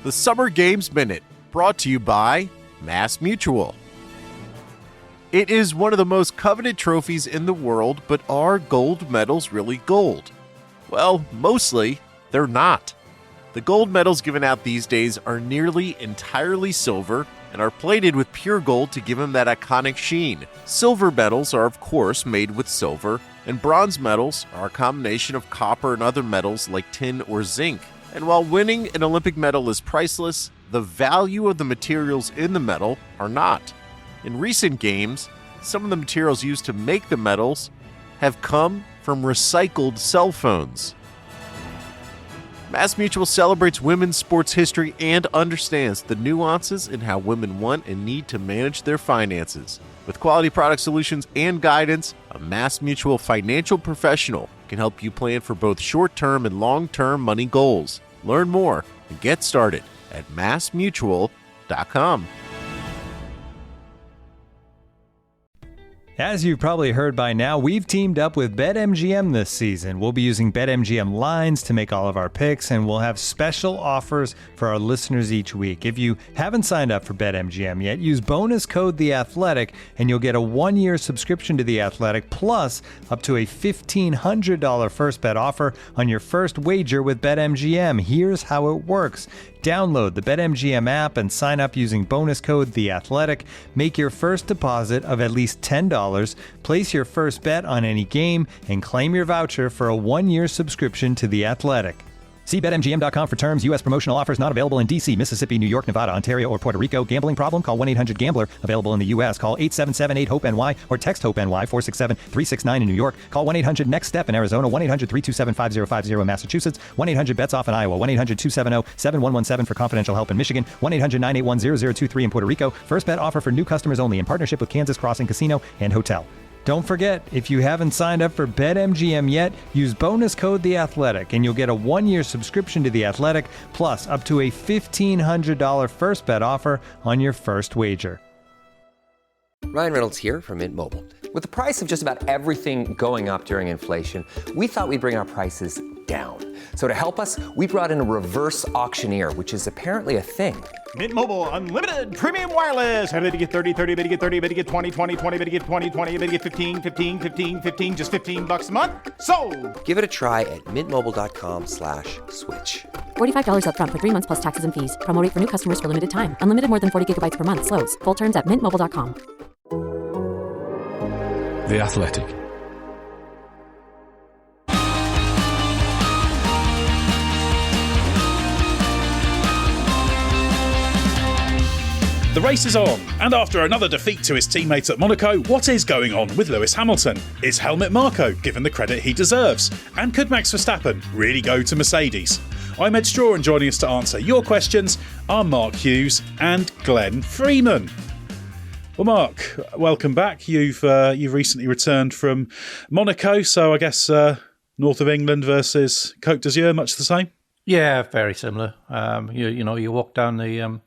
The Summer Games Minute, brought to you by Mass Mutual. It is one of the most coveted trophies in the world, but are gold medals really gold? Well, mostly, they're not. The gold medals given out these days are nearly entirely silver and are plated with pure gold to give them that iconic sheen. Silver medals are, of course, made with silver, and bronze medals are a combination of copper and other metals like tin or zinc. And while winning an Olympic medal is priceless, the value of the materials in the medal are not. In recent games, some of the materials used to make the medals have come from recycled cell phones. Mass Mutual celebrates women's sports history and understands the nuances in how women want and need to manage their finances. With quality product solutions and guidance, a Mass Mutual financial professional can help you plan for both short-term and long-term money goals. Learn more and get started at massmutual.com. As you've probably heard by now, we've teamed up with BetMGM this season. We'll be using BetMGM lines to make all of our picks, and we'll have special offers for our listeners each week. If you haven't signed up for BetMGM yet, use bonus code The Athletic, and you'll get a 1-year subscription to The Athletic, plus up to a $1,500 first bet offer on your first wager with BetMGM. Here's how it works. Download the BetMGM app and sign up using bonus code The Athletic. Make your first deposit of at least $10. Place your first bet on any game and claim your voucher for a 1-year subscription to The Athletic. See BetMGM.com for terms. U.S. promotional offers not available in D.C., Mississippi, New York, Nevada, Ontario, or Puerto Rico. Gambling problem? Call 1-800-GAMBLER. Available in the U.S. Call 877-8-HOPE-NY or text HOPE-NY 467-369 in New York. Call 1-800-NEXT-STEP in Arizona. 1-800-327-5050 in Massachusetts. 1-800-BETS-OFF in Iowa. 1-800-270-7117 for confidential help in Michigan. 1-800-981-0023 in Puerto Rico. First bet offer for new customers only in partnership with Kansas Crossing Casino and Hotel. Don't forget, if you haven't signed up for BetMGM yet, use bonus code The Athletic, and you'll get a 1-year subscription to The Athletic, plus up to a $1,500 first bet offer on your first wager. Ryan Reynolds here from Mint Mobile. With the price of just about everything going up during inflation, we thought we'd bring our prices down. So to help us, we brought in a reverse auctioneer, which is apparently a thing. Mint Mobile Unlimited Premium Wireless. How to get 30, 30, bit to get 30, bit to get 20, 20, 20, bit to get 20, 20, bit to get 15, 15, 15, 15, just $15 a month? Sold! Give it a try at mintmobile.com/switch. $45 up front for 3 months plus taxes and fees. Promo rate for new customers for limited time. Unlimited more than 40 gigabytes per month. Slows full terms at mintmobile.com. The Athletic. The race is on, and after another defeat to his teammates at Monaco, what is going on with Lewis Hamilton? Is Helmut Marko given the credit he deserves? And could Max Verstappen really go to Mercedes? I'm Edd Straw, and joining us to answer your questions are Mark Hughes and Glenn Freeman. Well, Mark, welcome back. You've recently returned from Monaco, so I guess north of England versus Côte d'Azur, much the same? Yeah, very similar. You walk down the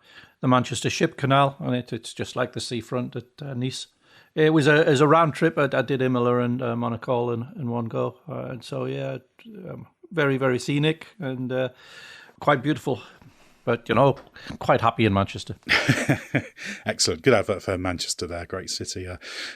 Manchester Ship Canal, and it's just like the seafront at Nice. It was a round trip. I did Imola and Monaco in one go, and so very, very scenic and quite beautiful. But, quite happy in Manchester. Excellent. Good advert for Manchester there. Great city,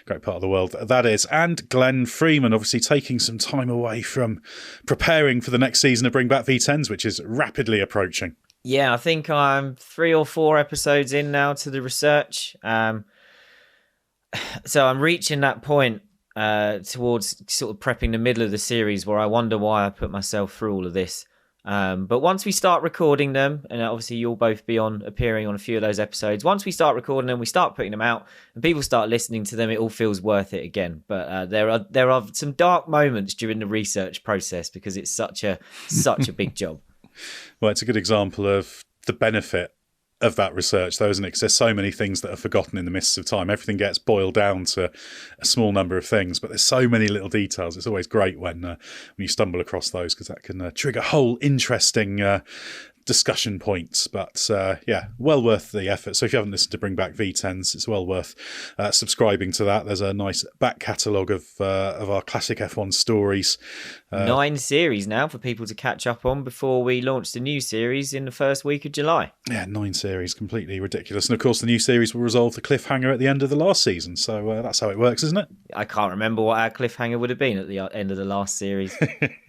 great part of the world, that is. And Glenn Freeman, obviously taking some time away from preparing for the next season of Bring Back V10s, which is rapidly approaching. Yeah, I think I'm 3 or 4 episodes in now to the research. So I'm reaching that point towards sort of prepping the middle of the series where I wonder why I put myself through all of this. But once we start recording them, and obviously you'll both be appearing on a few of those episodes, once we start recording them, we start putting them out, and people start listening to them, it all feels worth it again. But there are some dark moments during the research process because it's such a big job. Well, it's a good example of the benefit of that research, though, isn't it? Because there's so many things that are forgotten in the mists of time. Everything gets boiled down to a small number of things, but there's so many little details. It's always great when you stumble across those, because that can trigger whole interesting discussion points. But well worth the effort. So if you haven't listened to Bring Back V10s, it's well worth subscribing to that. There's a nice back catalogue of our classic F1 stories 9 series now for people to catch up on before we launch the new series in the first week of July. Yeah, 9 series, completely ridiculous. And of course, the new series will resolve the cliffhanger at the end of the last season. So that's how it works, isn't it? I can't remember what our cliffhanger would have been at the end of the last series.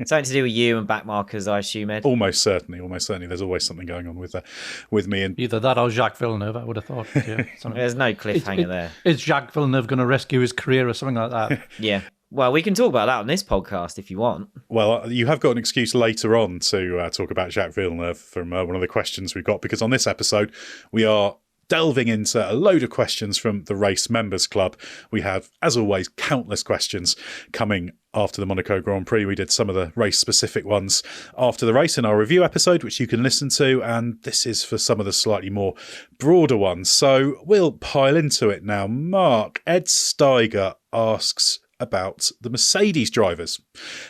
Something to do with you and backmarkers, I assume, Ed. Almost certainly. There's always something going on with me. And either that or Jacques Villeneuve, I would have thought. Yeah, there's no cliffhanger there. Is Jacques Villeneuve going to rescue his career or something like that? Yeah. Well, we can talk about that on this podcast if you want. Well, you have got an excuse later on to talk about Jacques Villeneuve from one of the questions we've got, because on this episode, we are delving into a load of questions from the Race Members Club. We have, as always, countless questions coming after the Monaco Grand Prix. We did some of the race-specific ones after the race in our review episode, which you can listen to, and this is for some of the slightly more broader ones. So we'll pile into it now. Mark, Edd Steiger asks about the Mercedes drivers.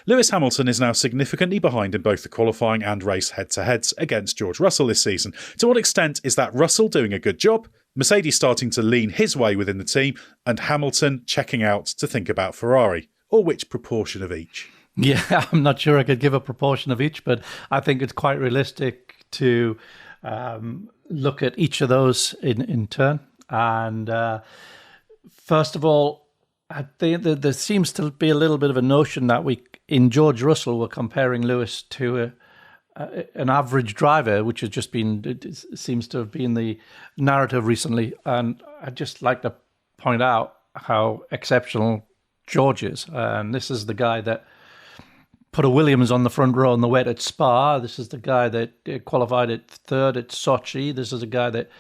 Lewis Hamilton is now significantly behind in both the qualifying and race head-to-heads against George Russell this season. To what extent is that Russell doing a good job, Mercedes starting to lean his way within the team, and Hamilton checking out to think about Ferrari? Or which proportion of each? Yeah, I'm not sure I could give a proportion of each, but I think it's quite realistic to look at each of those in turn. And first of all, I think that there seems to be a little bit of a notion that in George Russell, we're comparing Lewis to an average driver, which has just been, it seems to have been the narrative recently. And I'd just like to point out how exceptional George is. And this is the guy that put a Williams on the front row in the wet at Spa. This is the guy that qualified at third at Sochi. This is a guy that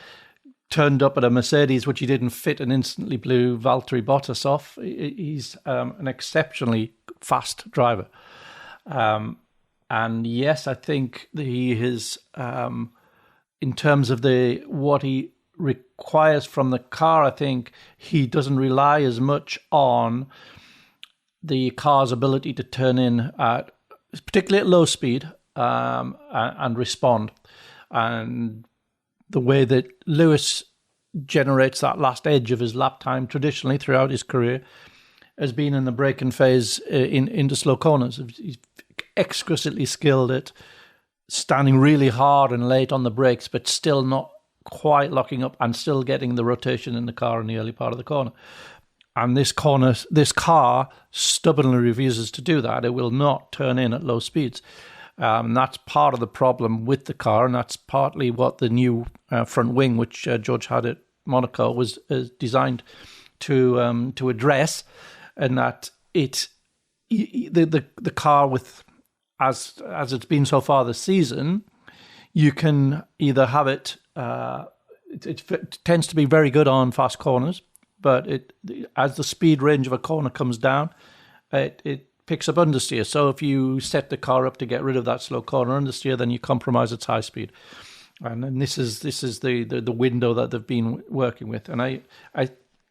turned up at a Mercedes which he didn't fit and instantly blew Valtteri Bottas off. He's an exceptionally fast driver. And yes, I think he is, in terms of what he requires from the car, I think he doesn't rely as much on the car's ability to turn in, particularly at low speed, and respond. And the way that Lewis generates that last edge of his lap time traditionally throughout his career has been in the braking phase into slow corners. He's exquisitely skilled at standing really hard and late on the brakes, but still not quite locking up and still getting the rotation in the car in the early part of the corner. And this car stubbornly refuses to do that. It will not turn in at low speeds. That's part of the problem with the car, and that's partly what the new front wing, which George had at Monaco, was designed to address, and that the car, with as it's been so far this season, you can either have it. It tends to be very good on fast corners, but as the speed range of a corner comes down, it picks up understeer. So if you set the car up to get rid of that slow corner understeer, then you compromise its high speed. And then this is the window that they've been working with. And I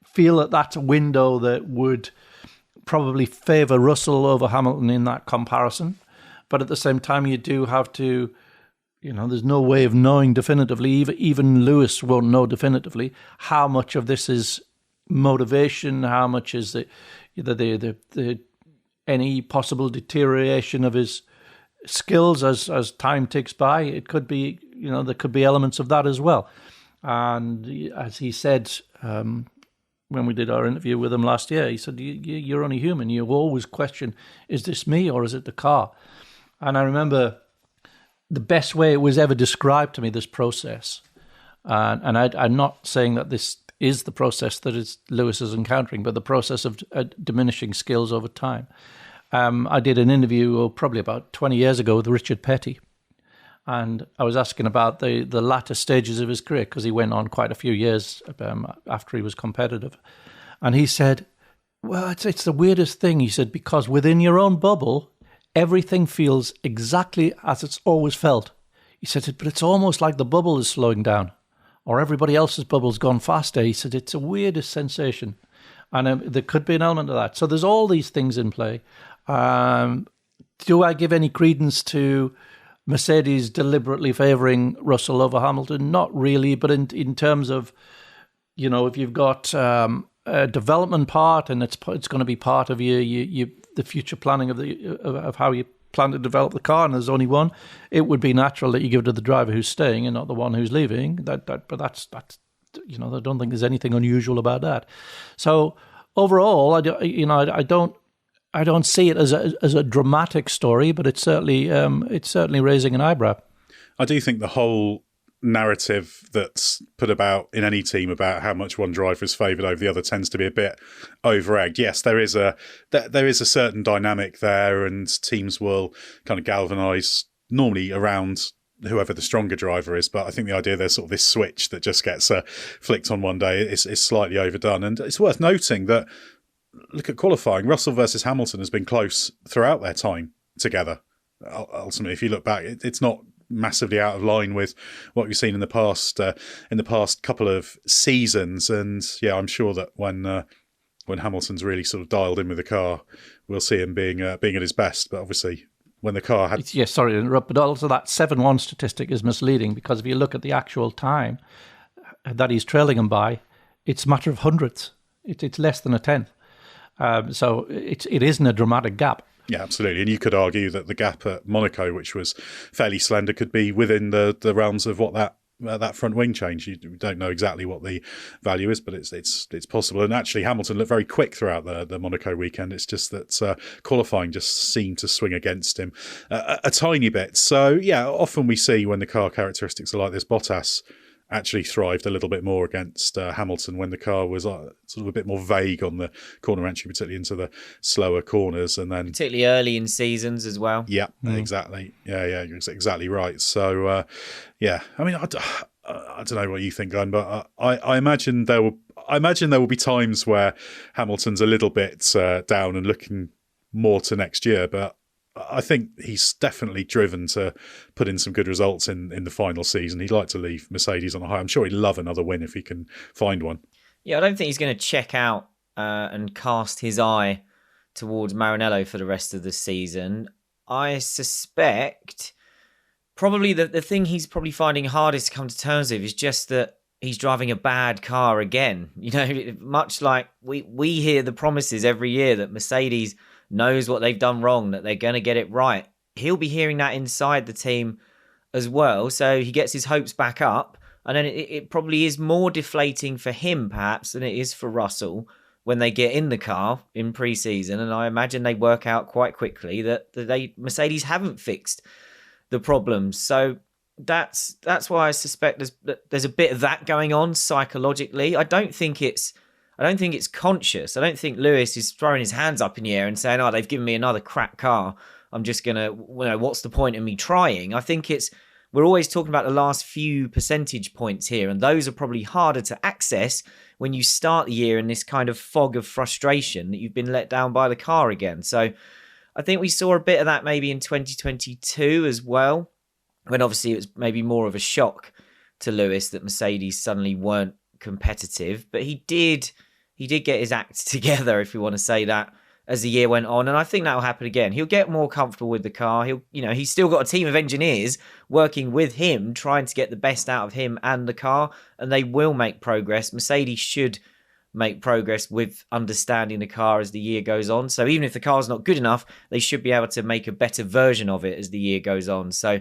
feel that that's a window that would probably favour Russell over Hamilton in that comparison. But at the same time, you do have to, there's no way of knowing definitively, even Lewis won't know definitively, how much of this is motivation, how much is the any possible deterioration of his skills as time ticks by. It could be, there could be elements of that as well. And as he said, when we did our interview with him last year, he said, you're only human. You always question, is this me or is it the car? And I remember the best way it was ever described to me, this process, and I'm not saying that this is the process that Lewis is encountering, but the process of diminishing skills over time. I did an interview probably about 20 years ago with Richard Petty, and I was asking about the latter stages of his career, because he went on quite a few years after he was competitive. And he said, well, it's the weirdest thing. He said, because within your own bubble, everything feels exactly as it's always felt. He said, but it's almost like the bubble is slowing down, or everybody else's bubble's gone faster. He said, it's the weirdest sensation. And there could be an element of that. So there's all these things in play. Do I give any credence to Mercedes deliberately favouring Russell over Hamilton? Not really, but in terms of, if you've got a development part, and it's going to be part of the future planning of how you plan to develop the car, and there's only one, it would be natural that you give it to the driver who's staying and not the one who's leaving. But that's I don't think there's anything unusual about that. So overall, I don't see it as a dramatic story, but it's certainly raising an eyebrow. I do think the whole narrative that's put about in any team about how much one driver is favoured over the other tends to be a bit over-egged. Yes, there is a certain dynamic there, and teams will kind of galvanise normally around whoever the stronger driver is. But I think the idea there's sort of this switch that just gets flicked on one day is slightly overdone. And it's worth noting that, look at qualifying. Russell versus Hamilton has been close throughout their time together. Ultimately, if you look back, it's not massively out of line with what we've seen in the past couple of seasons. And yeah, I'm sure that when Hamilton's really sort of dialed in with the car, we'll see him being at his best. But obviously, when the car had... Yes, sorry to interrupt, but also that 7-1 statistic is misleading, because if you look at the actual time that he's trailing him by, it's a matter of hundredths. It's less than a tenth. So it isn't a dramatic gap. Yeah, absolutely. And you could argue that the gap at Monaco, which was fairly slender, could be within the realms of what that front wing change. You don't know exactly what the value is, but it's possible. And actually, Hamilton looked very quick throughout the Monaco weekend. It's just that qualifying just seemed to swing against him a tiny bit. So yeah, often we see when the car characteristics are like this, Bottas actually thrived a little bit more against Hamilton when the car was sort of a bit more vague on the corner entry, particularly into the slower corners, and then particularly early in seasons as well. Yeah, exactly. Yeah, you're exactly right. So yeah, I mean, I don't know what you think, Glenn, but I imagine there will be times where Hamilton's a little bit down and looking more to next year, but I think he's definitely driven to put in some good results in the final season. He'd like to leave Mercedes on a high. I'm sure he'd love another win if he can find one. Yeah, I don't think he's going to check out and cast his eye towards Maranello for the rest of the season. I suspect probably the thing he's probably finding hardest to come to terms with is just that he's driving a bad car again. You know, much like we hear the promises every year that Mercedes knows what they've done wrong, that they're going to get it right. He'll be hearing that inside the team as well. So he gets his hopes back up. And then it probably is more deflating for him, perhaps, than it is for Russell when they get in the car in pre-season. And I imagine they work out quite quickly that Mercedes haven't fixed the problems. So that's why I suspect there's a bit of that going on psychologically. I don't think it's conscious. I don't think Lewis is throwing his hands up in the air and saying, "Oh, they've given me another crap car. I'm just gonna, what's the point in me trying?" I think we're always talking about the last few percentage points here, and those are probably harder to access when you start the year in this kind of fog of frustration that you've been let down by the car again. So I think we saw a bit of that maybe in 2022 as well, when obviously it was maybe more of a shock to Lewis that Mercedes suddenly weren't competitive, but he did get his act together, if you want to say that, as the year went on, and I think that will happen again. He'll get more comfortable with the car. He's still got a team of engineers working with him, trying to get the best out of him and the car, and they will make progress. Mercedes should make progress with understanding the car as the year goes on. So even if the car's not good enough, they should be able to make a better version of it as the year goes on. So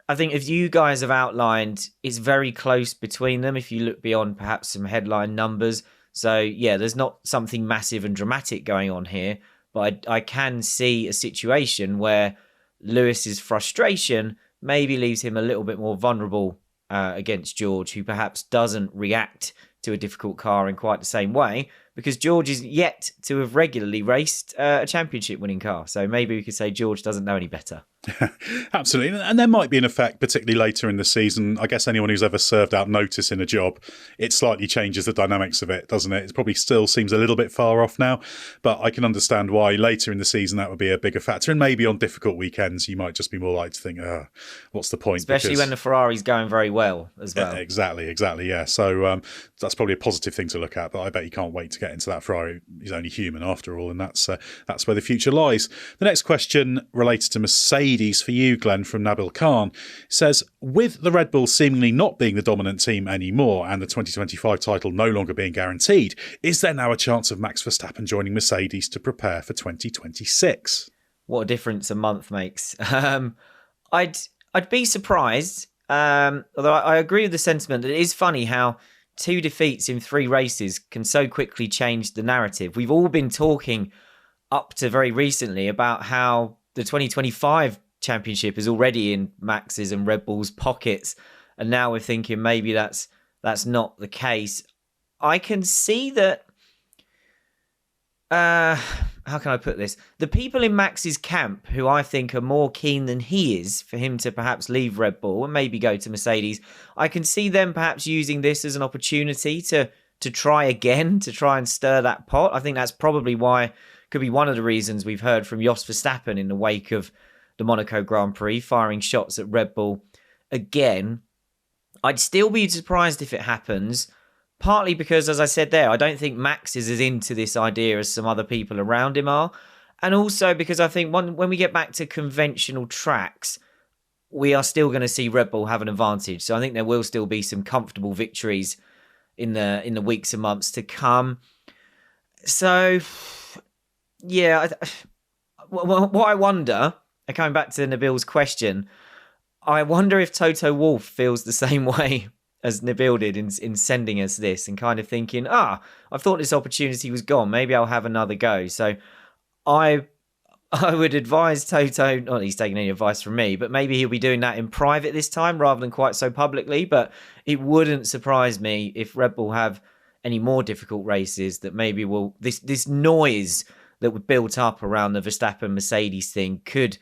I think, as you guys have outlined, it's very close between them if you look beyond perhaps some headline numbers. So, yeah, there's not something massive and dramatic going on here, but I can see a situation where Lewis's frustration maybe leaves him a little bit more vulnerable against George, who perhaps doesn't react to a difficult car in quite the same way, because George is yet to have regularly raced a championship-winning car. So maybe we could say George doesn't know any better. Absolutely. And there might be an effect, particularly later in the season. I guess anyone who's ever served out notice in a job, it slightly changes the dynamics of it, doesn't it? It probably still seems a little bit far off now, but I can understand why later in the season that would be a bigger factor. And maybe on difficult weekends, you might just be more likely to think, what's the point? Especially when the Ferrari's going very well as well. Exactly. Yeah. So that's probably a positive thing to look at, but I bet you can't wait to get into that. Ferrari is only human after all, and that's where the future lies. The next question related to Mercedes for you, Glenn, from Nabil Khan. It says, with the Red Bull seemingly not being the dominant team anymore and the 2025 title no longer being guaranteed, is there now a chance of Max Verstappen joining Mercedes to prepare for 2026? What a difference a month makes. I'd be surprised, although I agree with the sentiment. It is funny how 2 defeats in 3 races can so quickly change the narrative. We've all been talking up to very recently about how the 2025 championship is already in Max's and Red Bull's pockets, and now we're thinking maybe that's not the case. I can see that. How can I put this? The people in Max's camp who I think are more keen than he is for him to perhaps leave Red Bull and maybe go to Mercedes, I can see them perhaps using this as an opportunity to try again, to try and stir that pot. I think that's probably why, could be one of the reasons we've heard from Jos Verstappen in the wake of the Monaco Grand Prix, firing shots at Red Bull again. I'd still be surprised if it happens. Partly because, as I said there, I don't think Max is as into this idea as some other people around him are. And also because I think when we get back to conventional tracks, we are still going to see Red Bull have an advantage. So I think there will still be some comfortable victories in the weeks and months to come. So, yeah, what I wonder, coming back to Nabil's question, I wonder if Toto Wolff feels the same way as Nabil did in sending us this and kind of thinking, I thought this opportunity was gone. Maybe I'll have another go. So I would advise Toto, not that he's taking any advice from me, but maybe he'll be doing that in private this time rather than quite so publicly. But it wouldn't surprise me if Red Bull have any more difficult races that maybe will this noise that was built up around the Verstappen Mercedes thing could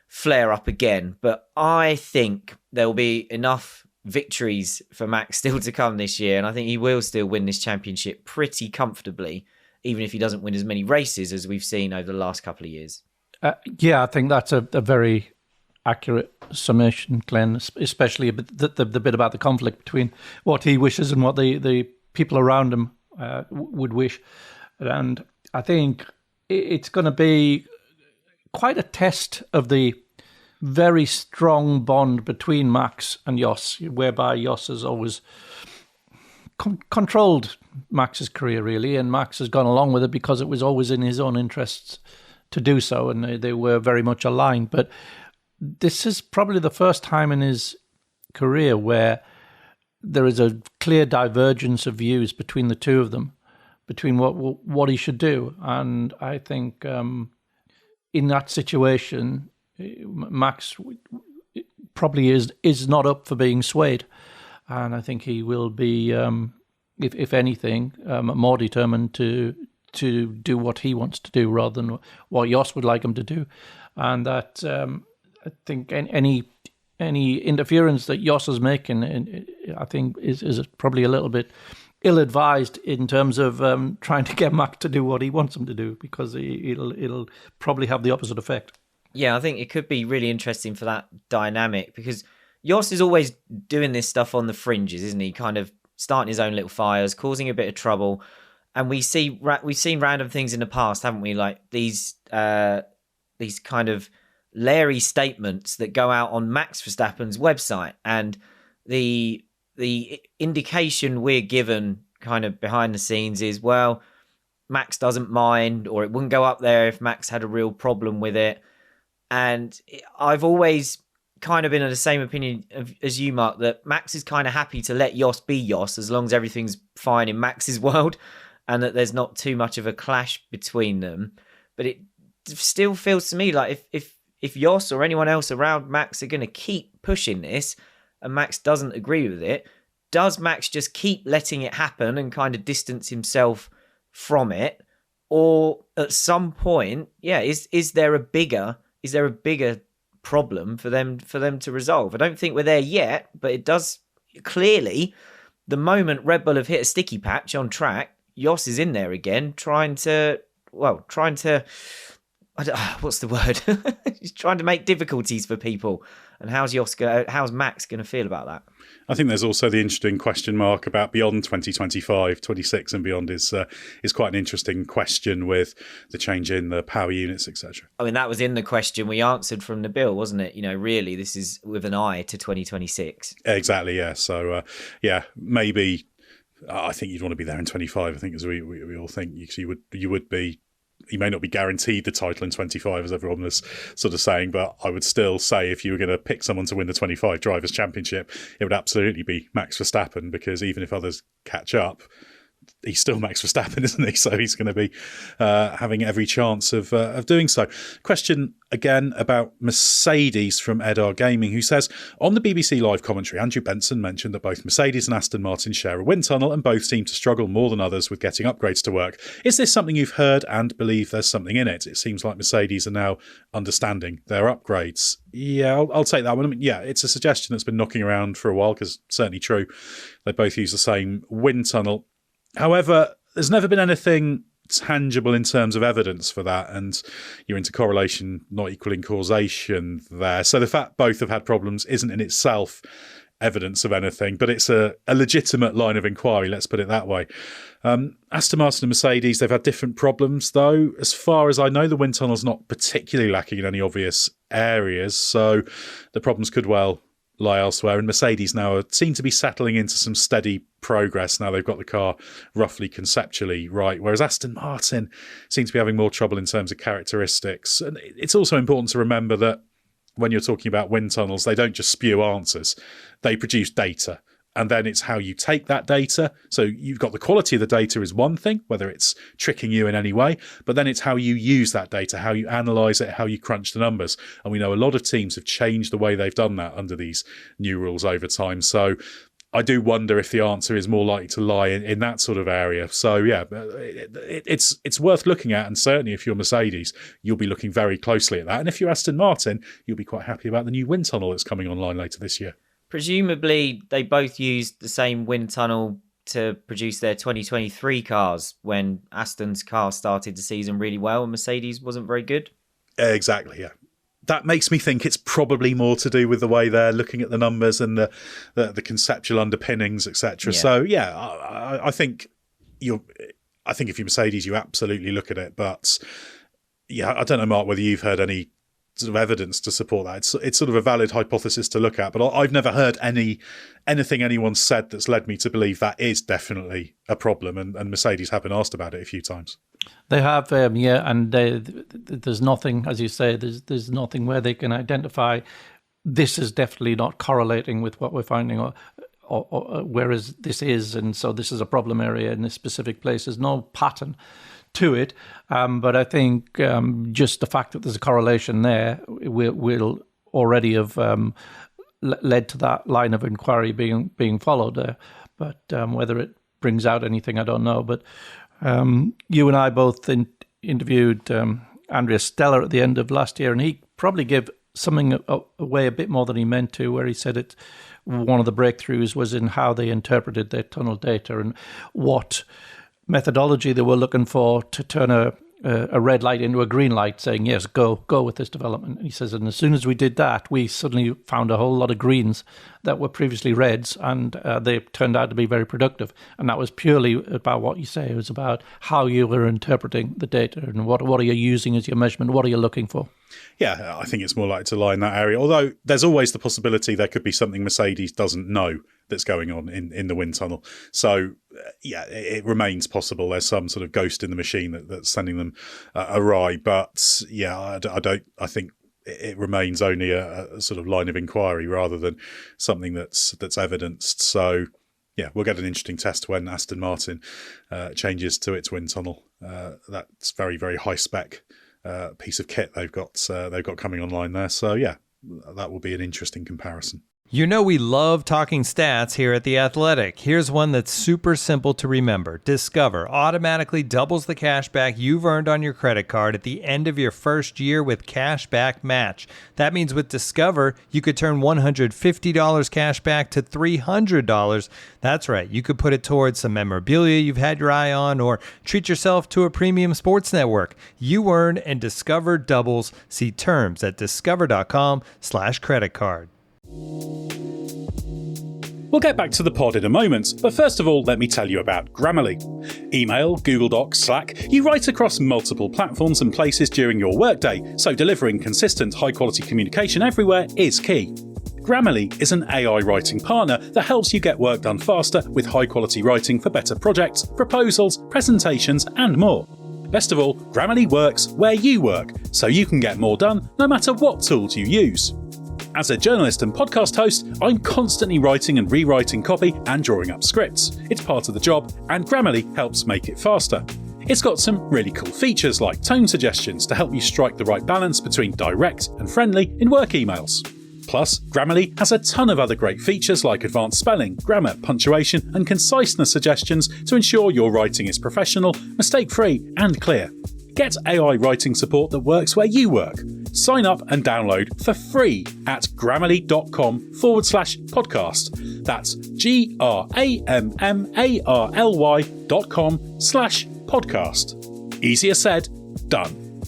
flare up again. But I think there'll be enough victories for Max still to come this year, and I think he will still win this championship pretty comfortably, even if he doesn't win as many races as we've seen over the last couple of years. Yeah, I think that's a very accurate summation, Glenn, especially the bit about the conflict between what he wishes and what the people around him would wish. And I think it's going to be quite a test of the very strong bond between Max and Jos, whereby Jos has always controlled Max's career, really, and Max has gone along with it because it was always in his own interests to do so, and they were very much aligned. But this is probably the first time in his career where there is a clear divergence of views between the two of them, between what he should do. And I think in that situation, Max probably is not up for being swayed, and I think he will be, if anything, more determined to do what he wants to do rather than what Jos would like him to do. And that I think any interference that Jos is making, I think, is probably a little bit ill-advised in terms of trying to get Max to do what he wants him to do, because it'll probably have the opposite effect. Yeah, I think it could be really interesting for that dynamic, because Jos is always doing this stuff on the fringes, isn't he? Kind of starting his own little fires, causing a bit of trouble. And we've seen random things in the past, haven't we? Like these kind of leery statements that go out on Max Verstappen's website, and the indication we're given kind of behind the scenes is, well, Max doesn't mind, or it wouldn't go up there if Max had a real problem with it. And I've always kind of been of the same opinion as you, Mark, that Max is kind of happy to let Jos be Jos as long as everything's fine in Max's world and that there's not too much of a clash between them. But it still feels to me like if Jos or anyone else around Max are going to keep pushing this and Max doesn't agree with it, does Max just keep letting it happen and kind of distance himself from it? Or at some point, is there a bigger problem for them to resolve? I don't think we're there yet, but it does clearly, the moment Red Bull have hit a sticky patch on track, Jos is in there again, trying to what's the word? He's trying to make difficulties for people And how's Max going to feel about that? I think there's also the interesting question mark about beyond 2025, 26 and beyond is quite an interesting question with the change in the power units, etc. I mean, that was in the question we answered from Nabil, wasn't it? Really, this is with an eye to 2026. Exactly, yeah. So, maybe I think you'd want to be there in 25. I think as we all think you would be. You may not be guaranteed the title in 25, as everyone was sort of saying, but I would still say if you were going to pick someone to win the 25 Drivers' Championship, it would absolutely be Max Verstappen, because even if others catch up, he's still Max Verstappen, isn't he? So he's going to be having every chance of doing so. Question again about Mercedes from Edd Gaming, who says, on the BBC live commentary, Andrew Benson mentioned that both Mercedes and Aston Martin share a wind tunnel and both seem to struggle more than others with getting upgrades to work. Is this something you've heard and believe there's something in it? It seems like Mercedes are now understanding their upgrades. Yeah, I'll take that one. I mean, yeah, it's a suggestion that's been knocking around for a while, because it's certainly true. They both use the same wind tunnel. However, there's never been anything tangible in terms of evidence for that, and you're into correlation not equaling causation there. So the fact both have had problems isn't in itself evidence of anything, but it's a legitimate line of inquiry, let's put it that way. Aston Martin and Mercedes, they've had different problems, though. As far as I know, the wind tunnel's not particularly lacking in any obvious areas, so the problems could well lie elsewhere, and Mercedes now seem to be settling into some steady progress now they've got the car roughly conceptually right, whereas Aston Martin seems to be having more trouble in terms of characteristics. And it's also important to remember that when you're talking about wind tunnels, they don't just spew answers, they produce data. And then it's how you take that data. So you've got the quality of the data is one thing, whether it's tricking you in any way, but then it's how you use that data, how you analyse it, how you crunch the numbers. And we know a lot of teams have changed the way they've done that under these new rules over time. So I do wonder if the answer is more likely to lie in that sort of area. So yeah, it's worth looking at. And certainly if you're Mercedes, you'll be looking very closely at that. And if you're Aston Martin, you'll be quite happy about the new wind tunnel that's coming online later this year. Presumably, they both used the same wind tunnel to produce their 2023 cars when Aston's car started the season really well and Mercedes wasn't very good. Exactly, yeah. That makes me think it's probably more to do with the way they're looking at the numbers and the conceptual underpinnings, etc. Yeah. So yeah, I think if you're Mercedes, you absolutely look at it. But yeah, I don't know, Mark, whether you've heard any sort of evidence to support that. It's sort of a valid hypothesis to look at, but I've never heard anything anyone said that's led me to believe that is definitely a problem. And Mercedes have been asked about it a few times. They have, and there's nothing, as you say, there's nothing where they can identify this is definitely not correlating with what we're finding, or whereas this is, and so this is a problem area in this specific place. There's no pattern to it, but I think just the fact that there's a correlation there will already have led to that line of inquiry being followed there. But whether it brings out anything, I don't know. But you and I both interviewed Andrea Stella at the end of last year, and he probably gave something away a bit more than he meant to, where he said it. One of the breakthroughs was in how they interpreted their tunnel data and what methodology they were looking for to turn a red light into a green light, saying, yes, go with this development. And he says, and as soon as we did that, we suddenly found a whole lot of greens that were previously reds, and they turned out to be very productive. And that was purely about what you say. It was about how you were interpreting the data and what are you using as your measurement, what are you looking for? Yeah, I think it's more likely to lie in that area, although there's always the possibility there could be something Mercedes doesn't know that's going on in the wind tunnel. So, yeah, it remains possible there's some sort of ghost in the machine that's sending them awry. But, yeah, I think it remains only a sort of line of inquiry rather than something that's evidenced. So, yeah, we'll get an interesting test when Aston Martin changes to its wind tunnel. That's very, very high spec piece of kit they've got coming online there. So, yeah, that will be an interesting comparison. You know we love talking stats here at The Athletic. Here's one that's super simple to remember. Discover automatically doubles the cash back you've earned on your credit card at the end of your first year with Cash Back Match. That means with Discover, you could turn $150 cash back to $300. That's right, you could put it towards some memorabilia you've had your eye on or treat yourself to a premium sports network. You earn and Discover doubles. See terms at discover.com/credit card. We'll get back to the pod in a moment, but first of all, let me tell you about Grammarly. Email, Google Docs, Slack, you write across multiple platforms and places during your workday, so delivering consistent, high-quality communication everywhere is key. Grammarly is an AI writing partner that helps you get work done faster with high-quality writing for better projects, proposals, presentations, and more. Best of all, Grammarly works where you work, so you can get more done no matter what tools you use. As a journalist and podcast host, I'm constantly writing and rewriting copy and drawing up scripts. It's part of the job, and Grammarly helps make it faster. It's got some really cool features like tone suggestions to help you strike the right balance between direct and friendly in work emails. Plus, Grammarly has a ton of other great features like advanced spelling, grammar, punctuation, and conciseness suggestions to ensure your writing is professional, mistake-free, and clear. Get AI writing support that works where you work. Sign up and download for free at grammarly.com/podcast. That's GRAMMARLY.com/podcast. Easier said, done.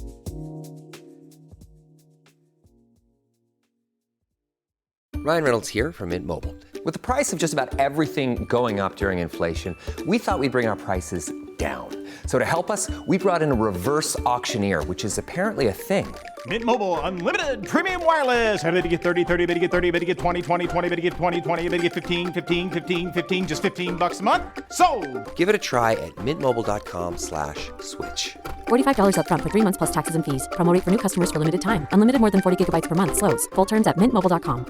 Ryan Reynolds here from Mint Mobile. With the price of just about everything going up during inflation, we thought we'd bring our prices down. So to help us, we brought in a reverse auctioneer, which is apparently a thing. Mint Mobile Unlimited Premium Wireless. How to get 30, 30, bit to get 30, bit to get 20, 20, 20, bit to get 20, 20, bit to get 15, 15, 15, 15, just $15 a month? Sold! Give it a try at mintmobile.com/switch. $45 up front for 3 months plus taxes and fees. Promo rate for new customers for limited time. Unlimited more than 40 gigabytes per month. Slows full terms at mintmobile.com.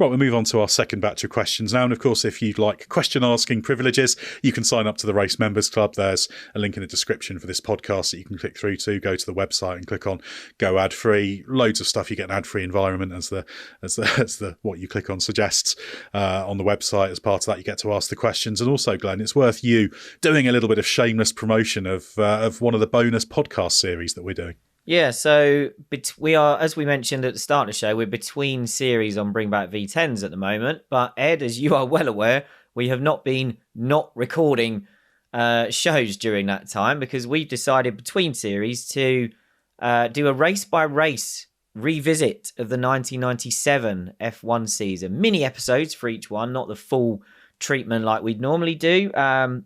Right, we'll move on to our second batch of questions now. And of course, if you'd like question asking privileges, you can sign up to the Race Members Club. There's a link in the description for this podcast that you can click through to. Go to the website and click on Go Ad Free. Loads of stuff. You get an ad free environment as the what you click on suggests on the website. As part of that, you get to ask the questions. And also, Glenn, it's worth you doing a little bit of shameless promotion of one of the bonus podcast series that we're doing. Yeah, so we are, as we mentioned at the start of the show, we're between series on Bring Back V10s at the moment. But Ed, as you are well aware, we have not been not recording shows during that time because we've decided between series to do a race-by-race revisit of the 1997 F1 season. Mini episodes for each one, not the full treatment like we'd normally do,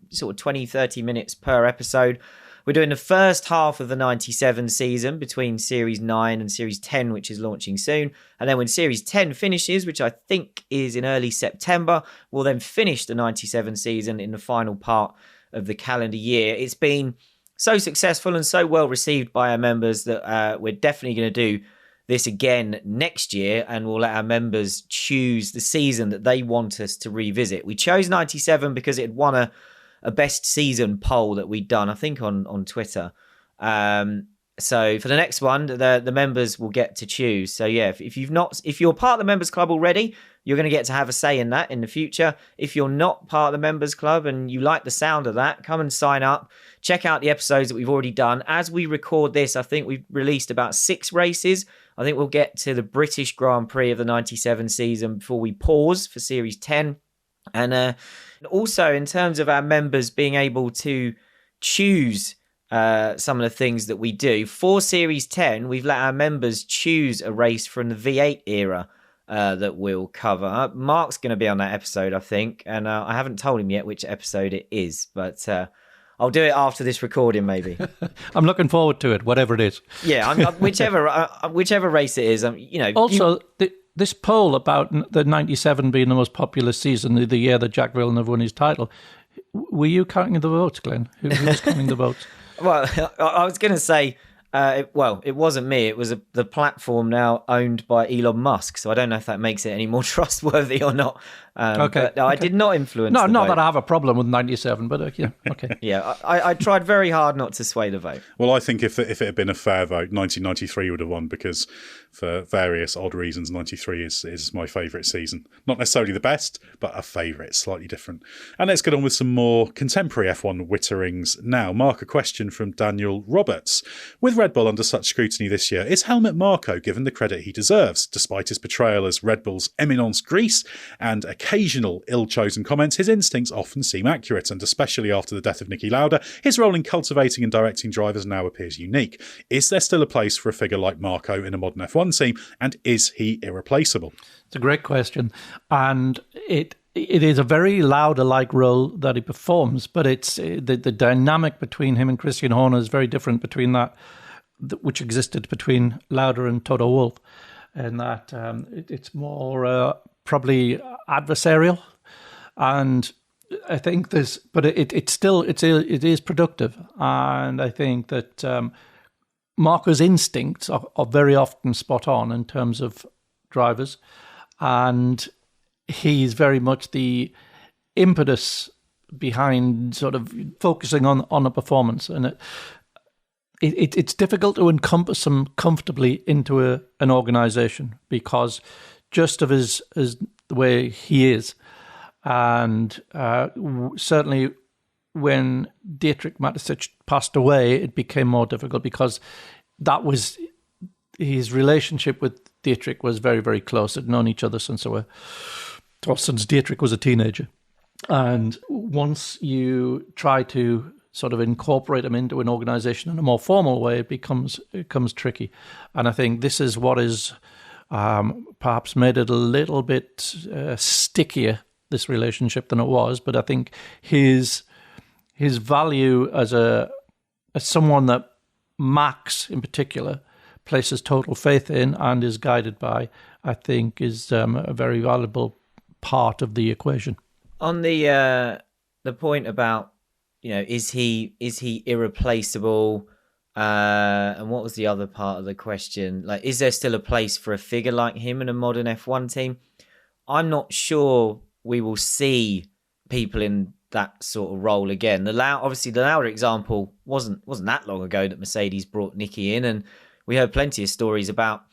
sort of 20, 30 minutes per episode. We're doing the first half of the 97 season between Series 9 and Series 10, which is launching soon. And then when Series 10 finishes, which I think is in early September, we'll then finish the 97 season in the final part of the calendar year. It's been so successful and so well received by our members that we're definitely going to do this again next year, and we'll let our members choose the season that they want us to revisit. We chose 97 because it had won a best season poll that we'd done, I think, on Twitter. So for the next one, the members will get to choose. So yeah, if you're part of the members club already, you're going to get to have a say in that in the future. If you're not part of the members club and you like the sound of that, come and sign up. Check out the episodes that we've already done. As we record this, I think we've released about 6 races. I think we'll get to the British Grand Prix of the 97 season before we pause for Series 10. And also, in terms of our members being able to choose some of the things that we do, for Series 10, we've let our members choose a race from the V8 era that we'll cover. Mark's going to be on that episode, I think, and I haven't told him yet which episode it is, but I'll do it after this recording, maybe. I'm looking forward to it, whatever it is. Yeah, whichever race it is. Also, this poll about the 97 being the most popular season of the year that Jack Villeneuve won his title, were you counting the votes, Glenn? Who was counting the votes? Well, I was going to say, it wasn't me. It was the platform now owned by Elon Musk. So I don't know if that makes it any more trustworthy or not. Okay. But no, I did not influence No, the not vote. that I have a problem with 97, but yeah, okay. Yeah, I tried very hard not to sway the vote. Well, I think if it had been a fair vote, 1993 would have won because for various odd reasons, 93 is my favourite season. Not necessarily the best, but a favourite, slightly different. And let's get on with some more contemporary F1 witterings now. Mark, a question from Daniel Roberts. With Red Bull under such scrutiny this year, is Helmut Marko given the credit he deserves? Despite his portrayal as Red Bull's eminence grise and occasional ill-chosen comments, his instincts often seem accurate, and especially after the death of Niki Lauda, his role in cultivating and directing drivers now appears unique. Is there still a place for a figure like Marko in a modern F1 team, and is he irreplaceable? It's a great question, and it is a very Lauda-like role that he performs, but it's the dynamic between him and Christian Horner is very different between that which existed between Lauda and Toto Wolff, and that it's more probably adversarial, and I think this, but it is productive, and I think that Marko's instincts are very often spot on in terms of drivers, and he's very much the impetus behind sort of focusing on a performance, and it's difficult to encompass him comfortably into an organisation because just of his the way he is, and certainly when Dietrich Mateschitz passed away, it became more difficult because that was his relationship with Dietrich was very, very close. They'd known each other since Dietrich was a teenager. And once you try to sort of incorporate him into an organization in a more formal way, it becomes tricky. And I think this is what is perhaps made it a little bit stickier, this relationship, than it was. But I think his value as someone that Max in particular places total faith in and is guided by, I think is a very valuable part of the equation. On the point about, is he irreplaceable? And what was the other part of the question? Like, is there still a place for a figure like him in a modern F1 team? I'm not sure we will see people in that sort of role again. The Lauda example wasn't that long ago that Mercedes brought Niki in, and we heard plenty of stories about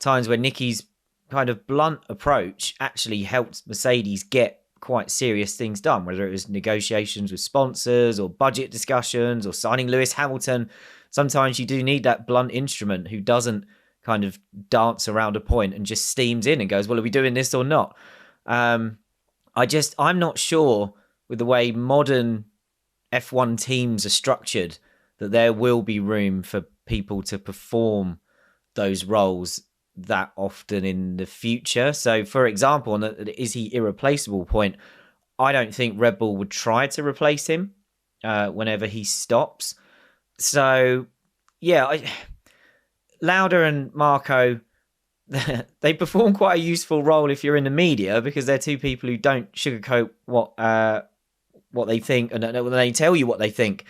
times where Niki's kind of blunt approach actually helped Mercedes get quite serious things done, whether it was negotiations with sponsors or budget discussions or signing Lewis Hamilton. Sometimes you do need that blunt instrument who doesn't kind of dance around a point and just steams in and goes, well, are we doing this or not? I'm not sure with the way modern F1 teams are structured that there will be room for people to perform those roles that often in the future. So, for example, on the is he irreplaceable point, I don't think Red Bull would try to replace him whenever he stops. So, yeah, Lauda and Marko, they perform quite a useful role if you're in the media, because they're two people who don't sugarcoat what they think, and when they tell you what they think,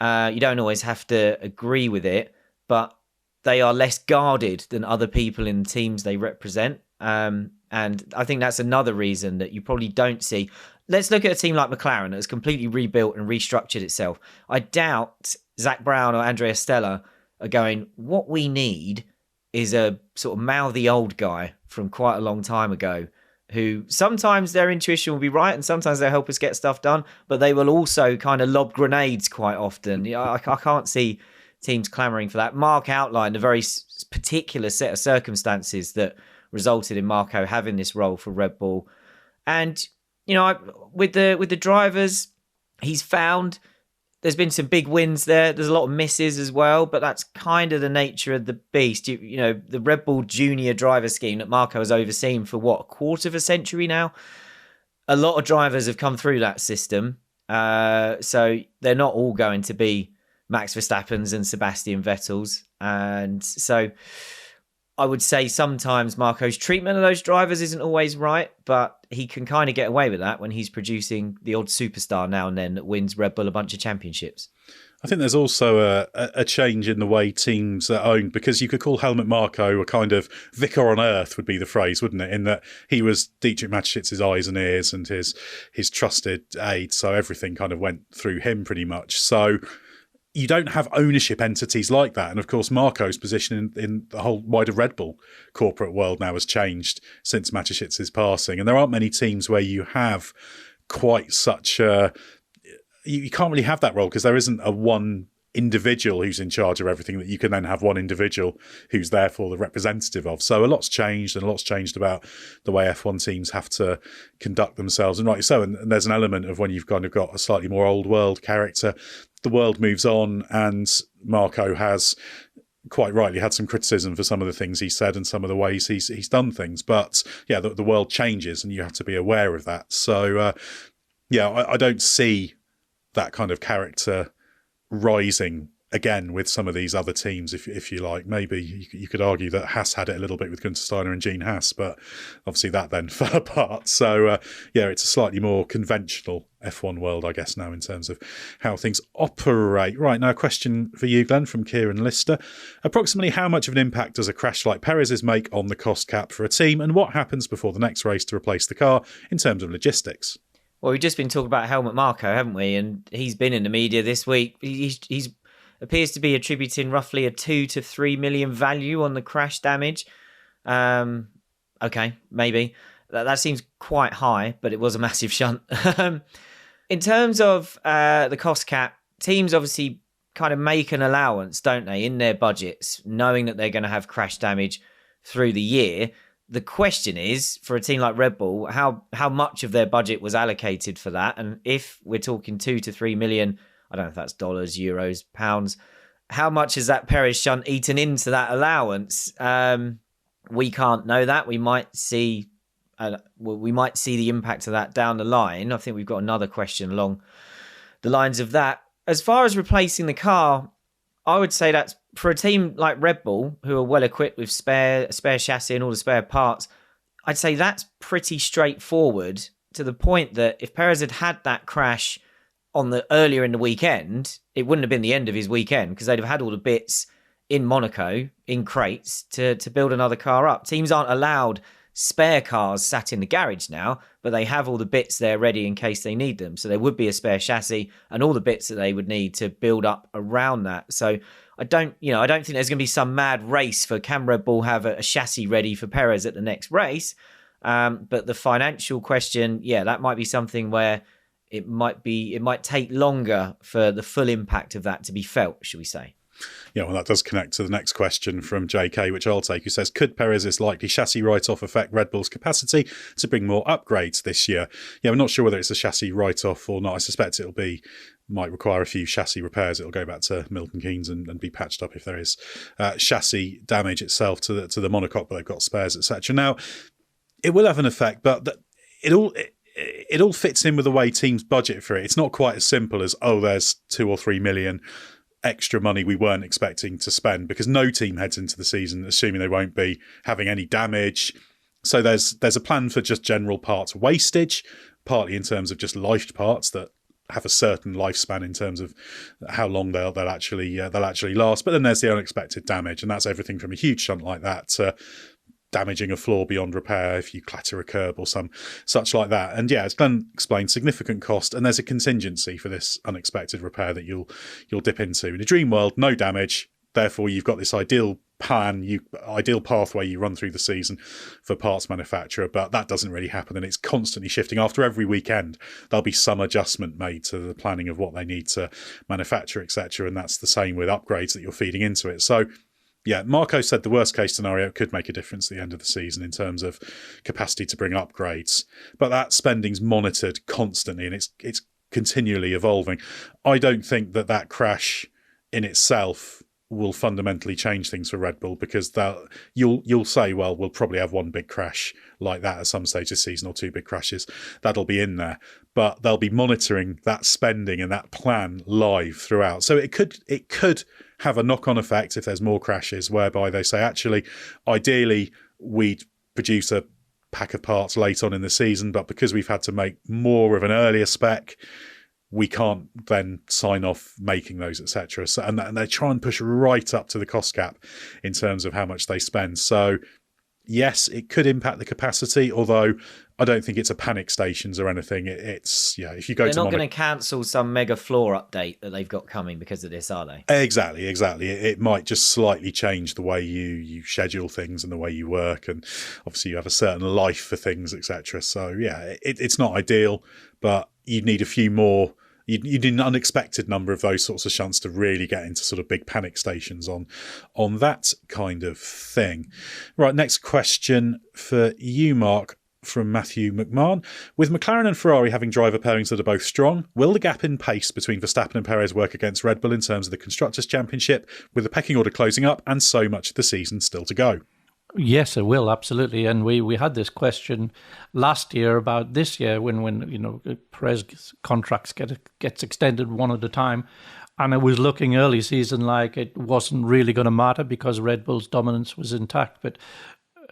you don't always have to agree with it, but they are less guarded than other people in the teams they represent. And I think that's another reason that you probably don't see. Let's look at a team like McLaren that has completely rebuilt and restructured itself. I doubt Zach Brown or Andrea Stella are going, what we need is a sort of mouthy old guy from quite a long time ago who sometimes their intuition will be right and sometimes they'll help us get stuff done, but they will also kind of lob grenades quite often. I can't see teams clamouring for that. Mark outlined a very particular set of circumstances that resulted in Marko having this role for Red Bull. And, with the drivers, he's found there's been some big wins there. There's a lot of misses as well, but that's kind of the nature of the beast. The Red Bull junior driver scheme that Marko has overseen for a quarter of a century now. A lot of drivers have come through that system. So they're not all going to be Max Verstappen's and Sebastian Vettel's. And so I would say sometimes Marko's treatment of those drivers isn't always right, but he can kind of get away with that when he's producing the odd superstar now and then that wins Red Bull a bunch of championships. I think there's also a change in the way teams are owned, because you could call Helmut Marko a kind of vicar on earth would be the phrase, wouldn't it? In that he was Dietrich Mateschitz's eyes and ears and his trusted aide, so everything kind of went through him pretty much. So you don't have ownership entities like that. And of course, Marco's position in the whole wider Red Bull corporate world now has changed since Mateschitz' passing. And there aren't many teams where you have quite such a... You can't really have that role because there isn't a one individual who's in charge of everything that you can then have one individual who's therefore the representative of. So a lot's changed, and a lot's changed about the way F1 teams have to conduct themselves. And rightly so. And there's an element of when you've kind of got a slightly more old world character, the world moves on, and Marco has quite rightly had some criticism for some of the things he said and some of the ways he's done things. But yeah, the world changes and you have to be aware of that. So I don't see that kind of character rising again with some of these other teams, if you like. Maybe you could argue that Haas had it a little bit with Gunther Steiner and Gene Haas, but obviously that then fell apart. So it's a slightly more conventional F1 world, I guess, now in terms of how things operate. Right, now a question for you, Glenn, from Kieran Lister. Approximately how much of an impact does a crash like Perez's make on the cost cap for a team, and what happens before the next race to replace the car in terms of logistics? Well, we've just been talking about Helmut Marko, haven't we? And he's been in the media this week. He's appears to be attributing roughly a 2 to 3 million value on the crash damage. Okay, maybe. That seems quite high, but it was a massive shunt. In terms of the cost cap, teams obviously kind of make an allowance, don't they, in their budgets, knowing that they're going to have crash damage through the year. The question is, for a team like Red Bull, how much of their budget was allocated for that? And if we're talking 2 to 3 million, I don't know if that's dollars, euros, pounds, how much has that Perez shunt eaten into that allowance? We can't know that. We might see the impact of that down the line. I think we've got another question along the lines of that. As far as replacing the car, I would say that's for a team like Red Bull, who are well equipped with spare chassis and all the spare parts. I'd say that's pretty straightforward, to the point that if Perez had had that crash earlier in the weekend, it wouldn't have been the end of his weekend, because they'd have had all the bits in Monaco in crates to build another car up. Teams aren't allowed spare cars sat in the garage now, but they have all the bits there ready in case they need them. So there would be a spare chassis and all the bits that they would need to build up around that. So I don't think there's going to be some mad race for can Red Bull have a chassis ready for Perez at the next race. But the financial question, that might be something where it might take longer for the full impact of that to be felt, should we say. Yeah, well, that does connect to the next question from JK, which I'll take, who says, could Perez's likely chassis write-off affect Red Bull's capacity to bring more upgrades this year? Yeah, we're not sure whether it's a chassis write-off or not. I suspect might require a few chassis repairs. It'll go back to Milton Keynes and be patched up if there is chassis damage itself to the monocoque, but they've got spares, etc. Now, it will have an effect, but it all fits in with the way teams budget for it. It's not quite as simple as, there's 2 or 3 million extra money we weren't expecting to spend, because no team heads into the season assuming they won't be having any damage. So there's a plan for just general parts wastage, partly in terms of just life parts that have a certain lifespan in terms of how long they'll actually last. But then there's the unexpected damage, and that's everything from a huge shunt like that to damaging a floor beyond repair if you clatter a curb or some such like that. And as Glenn explained, significant cost, and there's a contingency for this unexpected repair that you'll dip into. In a dream world, no damage, therefore you've got this ideal pathway you run through the season for parts manufacturer, but that doesn't really happen, and it's constantly shifting. After every weekend there'll be some adjustment made to the planning of what they need to manufacture, etc., and that's the same with upgrades that you're feeding into it. So Marco said the worst case scenario could make a difference at the end of the season in terms of capacity to bring upgrades. But that spending's monitored constantly, and it's continually evolving. I don't think that crash in itself will fundamentally change things for Red Bull, because you'll say, well, we'll probably have one big crash like that at some stage this season, or 2 big crashes. That'll be in there. But they'll be monitoring that spending and that plan live throughout. So it could have a knock-on effect if there's more crashes, whereby they say, actually, ideally, we'd produce a pack of parts late on in the season, but because we've had to make more of an earlier spec, we can't then sign off making those, etc. So, and they try and push right up to the cost cap in terms of how much they spend. So, yes, it could impact the capacity, although I don't think it's a panic stations or anything. It's, if you go They're to not going to cancel some mega floor update that they've got coming because of this, are they? Exactly. It might just slightly change the way you schedule things and the way you work, and obviously you have a certain life for things, etc. So yeah, it's not ideal, but you'd need a few more. You need an unexpected number of those sorts of shunts to really get into sort of big panic stations on that kind of thing. Right, next question for you, Mark, from Matthew McMahon. With McLaren and Ferrari having driver pairings that are both strong, will the gap in pace between Verstappen and Perez work against Red Bull in terms of the Constructors' Championship, with the pecking order closing up and so much of the season still to go? Yes, it will, absolutely. And we had this question last year about this year when Perez contracts gets extended one at a time. And it was looking early season like it wasn't really going to matter because Red Bull's dominance was intact. But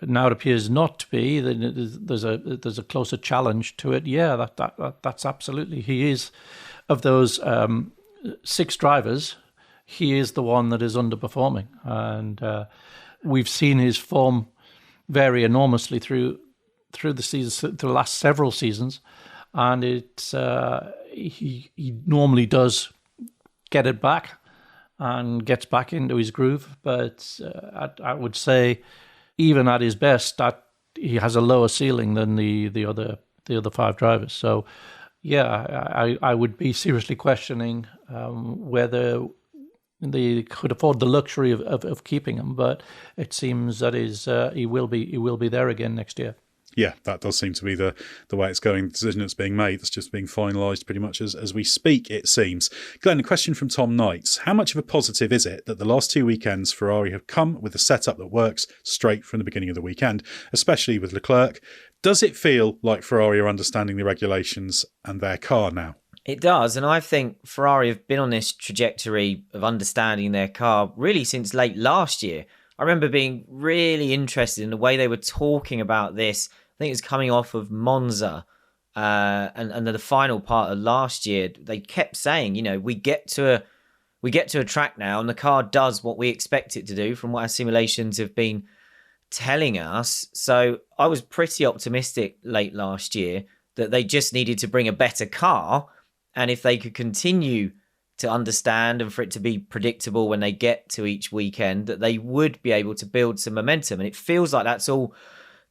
now it appears not to be. There's a closer challenge to it. Yeah, that's absolutely. He is, of those 6 drivers, he is the one that is underperforming. And we've seen his form vary enormously through the season, through the last several seasons, and it's he normally does get it back and gets back into his groove. But I would say, even at his best, that he has a lower ceiling than the other 5 drivers. So, yeah, I would be seriously questioning whether they could afford the luxury of keeping him, but it seems that he will be there again next year. Yeah, that does seem to be the way it's going. The decision that's being made, that's just being finalised pretty much as we speak, it seems. Glenn, a question from Tom Knights. How much of a positive is it that the last 2 weekends Ferrari have come with a setup that works straight from the beginning of the weekend, especially with Leclerc? Does it feel like Ferrari are understanding the regulations and their car now? It does, and I think Ferrari have been on this trajectory of understanding their car really since late last year. I remember being really interested in the way they were talking about this. I think it was coming off of Monza and the final part of last year. They kept saying, we get to a track now and the car does what we expect it to do from what our simulations have been telling us. So I was pretty optimistic late last year that they just needed to bring a better car. And if they could continue to understand and for it to be predictable when they get to each weekend, that they would be able to build some momentum. And it feels like that's all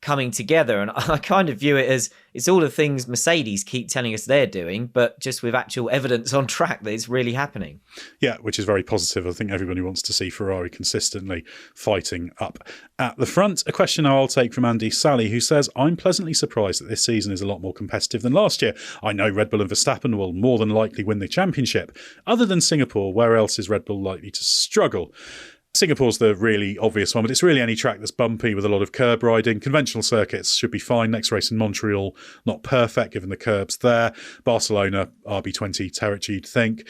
coming together. And I kind of view it as it's all the things Mercedes keep telling us they're doing, but just with actual evidence on track that it's really happening. Yeah, which is very positive. I think everybody wants to see Ferrari consistently fighting up at the front. A question now I'll take from Andy Sally, who says, I'm pleasantly surprised that this season is a lot more competitive than last year. I know Red Bull and Verstappen will more than likely win the championship. Other than Singapore, where else is Red Bull likely to struggle? Singapore's the really obvious one, but it's really any track that's bumpy with a lot of curb riding. Conventional circuits should be fine. Next race in Montreal, not perfect given the curbs there. Barcelona, RB20 territory, you'd think.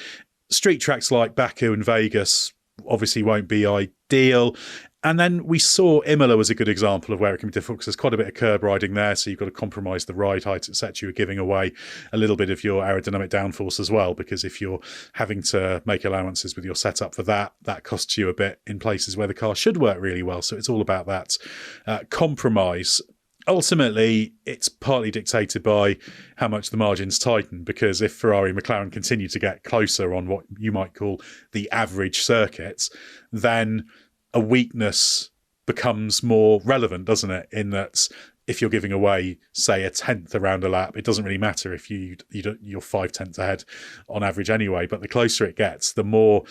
Street tracks like Baku and Vegas obviously won't be ideal. And then we saw Imola was a good example of where it can be difficult because there's quite a bit of curb riding there, so you've got to compromise the ride height, etc. You're giving away a little bit of your aerodynamic downforce as well, because if you're having to make allowances with your setup for that, that costs you a bit in places where the car should work really well. So it's all about that compromise. Ultimately, it's partly dictated by how much the margins tighten, because if Ferrari and McLaren continue to get closer on what you might call the average circuits, then a weakness becomes more relevant, doesn't it? In that if you're giving away, say, a tenth around a lap, it doesn't really matter if you're 5/10 ahead on average anyway. But the closer it gets, the more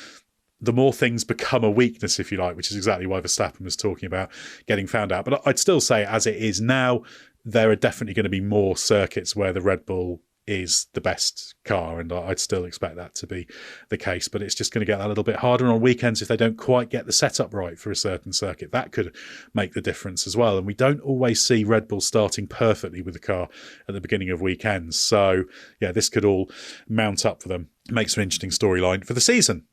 things become a weakness, if you like, which is exactly why Verstappen was talking about getting found out. But I'd still say, as it is now, there are definitely going to be more circuits where the Red Bull is the best car, and I'd still expect that to be the case. But it's just going to get a little bit harder on weekends if they don't quite get the setup right for a certain circuit. That could make the difference as well. And we don't always see Red Bull starting perfectly with the car at the beginning of weekends. So, yeah, this could all mount up for them. Makes an interesting storyline for the season.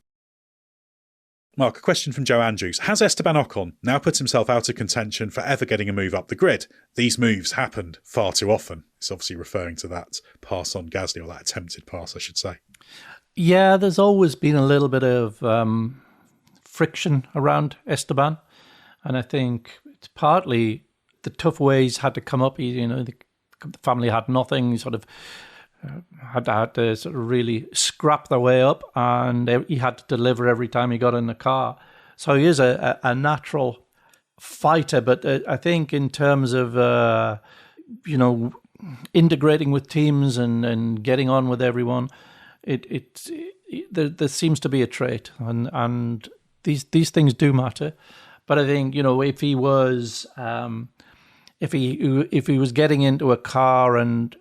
Mark, a question from Joe Andrews. Has Esteban Ocon now put himself out of contention for ever getting a move up the grid? These moves happened far too often. It's obviously referring to that pass on Gasly, or that attempted pass, I should say. Yeah, there's always been a little bit of friction around Esteban. And I think it's partly the tough ways had to come up. The family had nothing. He sort of had to sort of really scrap their way up, and he had to deliver every time he got in the car. So he is a natural fighter, but I think in terms of integrating with teams and getting on with everyone, there seems to be a trait, and these things do matter. But I think if he was if he was getting into a car and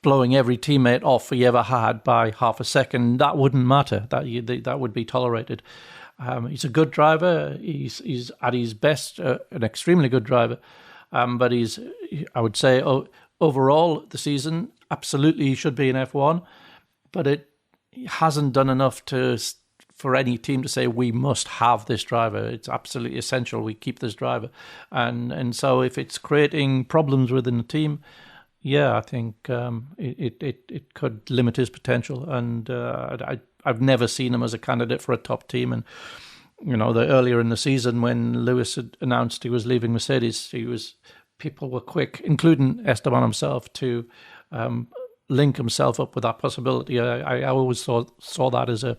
blowing every teammate off he ever had by half a second, that wouldn't matter. That would be tolerated. He's a good driver. He's at his best an extremely good driver. But I would say overall the season, absolutely he should be in F1. But he hasn't done enough for any team to say we must have this driver. It's absolutely essential we keep this driver. And so if it's creating problems within the team, yeah, I think it could limit his potential. And I've never seen him as a candidate for a top team. And earlier in the season when Lewis had announced he was leaving Mercedes, people were quick, including Esteban himself, to link himself up with that possibility. I always saw that as a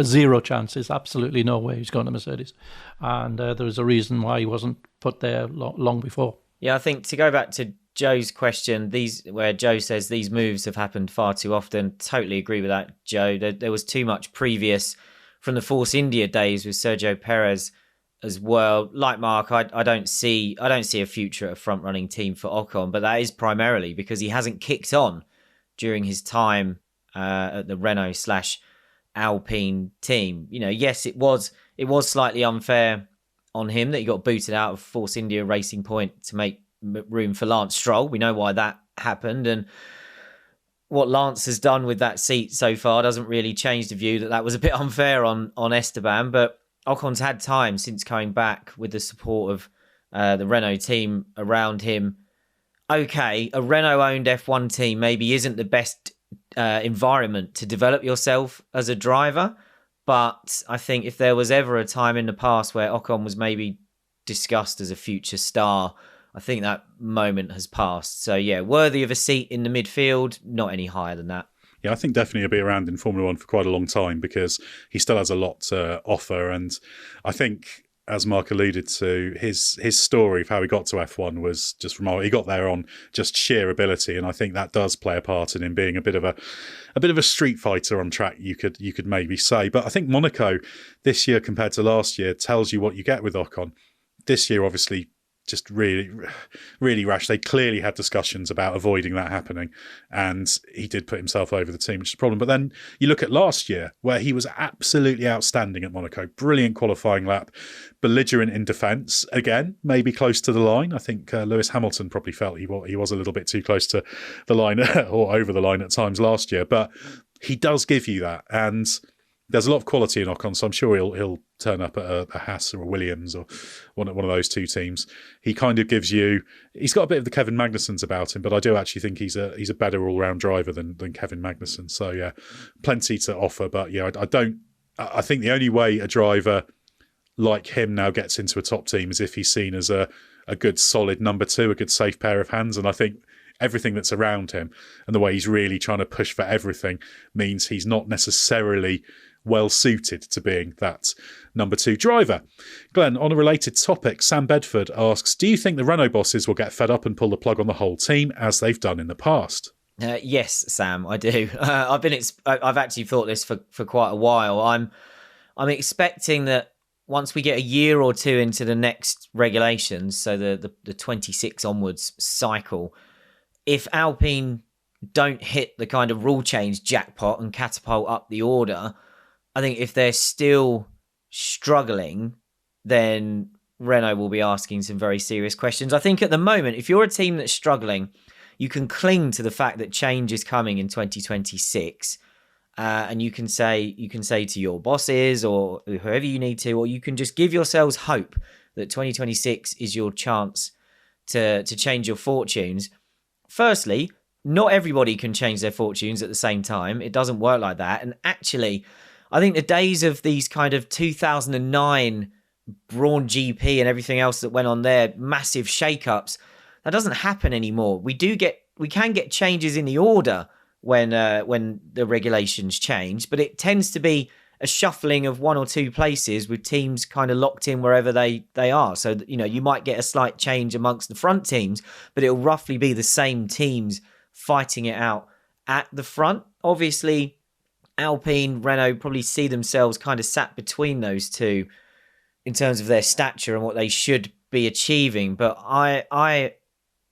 zero chance. There's absolutely no way he's going to Mercedes, and there was a reason why he wasn't put there long before. Yeah, I think to go back to Joe's question, where Joe says these moves have happened far too often. Totally agree with that, Joe. There was too much previous from the Force India days with Sergio Perez as well. Like Mark, I don't see a future at a front running team for Ocon, but that is primarily because he hasn't kicked on during his time at the Renault/Alpine team. Yes, it was slightly unfair on him that he got booted out of Force India Racing Point to make room for Lance Stroll. We know why that happened, and what Lance has done with that seat so far doesn't really change the view that was a bit unfair on Esteban. But Ocon's had time since coming back with the support of the Renault team around him. Okay, a Renault-owned F1 team maybe isn't the best environment to develop yourself as a driver, but I think if there was ever a time in the past where Ocon was maybe discussed as a future star, I think that moment has passed. So yeah, worthy of a seat in the midfield, not any higher than that. Yeah, I think definitely he'll be around in Formula One for quite a long time because he still has a lot to offer. And I think, as Mark alluded to, his story of how he got to F1 was just remarkable. He got there on just sheer ability, and I think that does play a part in him being a bit of a street fighter on track, you could maybe say. But I think Monaco this year compared to last year tells you what you get with Ocon. This year, obviously, just really, really rash. They clearly had discussions about avoiding that happening, and he did put himself over the team, which is a problem. But then you look at last year, where he was absolutely outstanding at Monaco. Brilliant qualifying lap, belligerent in defence. Again, maybe close to the line. I think Lewis Hamilton probably felt he was a little bit too close to the line or over the line at times last year. But he does give you that, and there's a lot of quality in Ocon, so I'm sure he'll turn up at a Haas or a Williams or one of those two teams. He kind of gives you... He's got a bit of the Kevin Magnussen's about him, but I do actually think he's a better all-round driver than Kevin Magnussen. So, yeah, plenty to offer. But, yeah, I think the only way a driver like him now gets into a top team is if he's seen as a good, solid number two, a good, safe pair of hands. And I think everything that's around him and the way he's really trying to push for everything means he's not necessarily well suited to being that number two driver. Glenn, on a related topic, Sam Bedford asks, do you think the Renault bosses will get fed up and pull the plug on the whole team as they've done in the past? Yes, Sam, I do. I've actually thought this for quite a while. I'm expecting that once we get a year or two into the next regulations, so the 26 onwards cycle, if Alpine don't hit the kind of rule change jackpot and catapult up the order, I think if they're still struggling, then Renault will be asking some very serious questions. I think at the moment, if you're a team that's struggling, you can cling to the fact that change is coming in 2026, and you can say to your bosses or whoever you need to, or you can just give yourselves hope that 2026 is your chance to change your fortunes. Firstly, not everybody can change their fortunes at the same time. It doesn't work like that. And actually, I think the days of these kind of 2009 Brawn GP and everything else that went on there, massive shake-ups, That doesn't happen anymore. We can get changes in the order when the regulations change, but it tends to be a shuffling of one or two places with teams kind of locked in wherever they are. So, you might get a slight change amongst the front teams, but it'll roughly be the same teams fighting it out at the front. Obviously, Alpine, Renault probably see themselves kind of sat between those two in terms of their stature and what they should be achieving. But I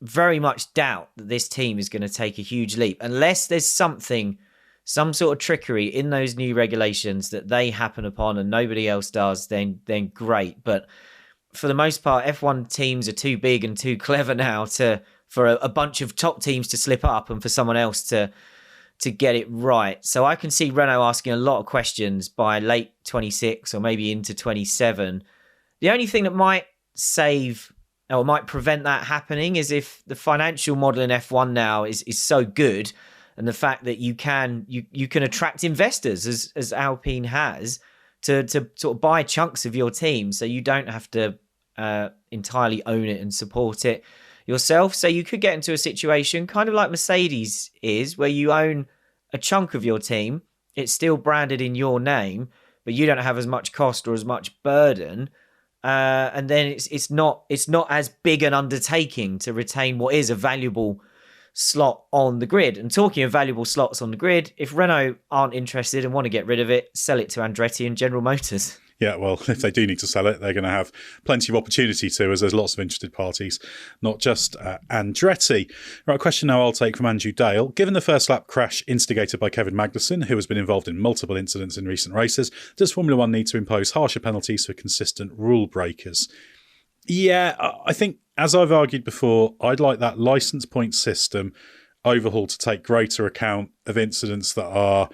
very much doubt that this team is going to take a huge leap unless there's some sort of trickery in those new regulations that they happen upon and nobody else does, then great. But for the most part, F1 teams are too big and too clever now for a bunch of top teams to slip up and for someone else to get it right. So I can see Renault asking a lot of questions by late 26 or maybe into 27. The only thing that might save or might prevent that happening is if the financial model in F1 now is so good, and the fact that you can attract investors as Alpine has to sort of buy chunks of your team, so you don't have to entirely own it and support it yourself. So you could get into a situation kind of like Mercedes is, where you own a chunk of your team, it's still branded in your name, but you don't have as much cost or as much burden. And then it's not as big an undertaking to retain what is a valuable slot on the grid. And talking of valuable slots on the grid, if Renault aren't interested and want to get rid of it, sell it to Andretti and General Motors. Yeah, well, if they do need to sell it, they're going to have plenty of opportunity to, as there's lots of interested parties, not just Andretti. Right, a question now I'll take from Andrew Dale. Given the first lap crash instigated by Kevin Magnussen, who has been involved in multiple incidents in recent races, does Formula One need to impose harsher penalties for consistent rule breakers? Yeah, I think, as I've argued before, I'd like that licence point system overhaul to take greater account of incidents that are,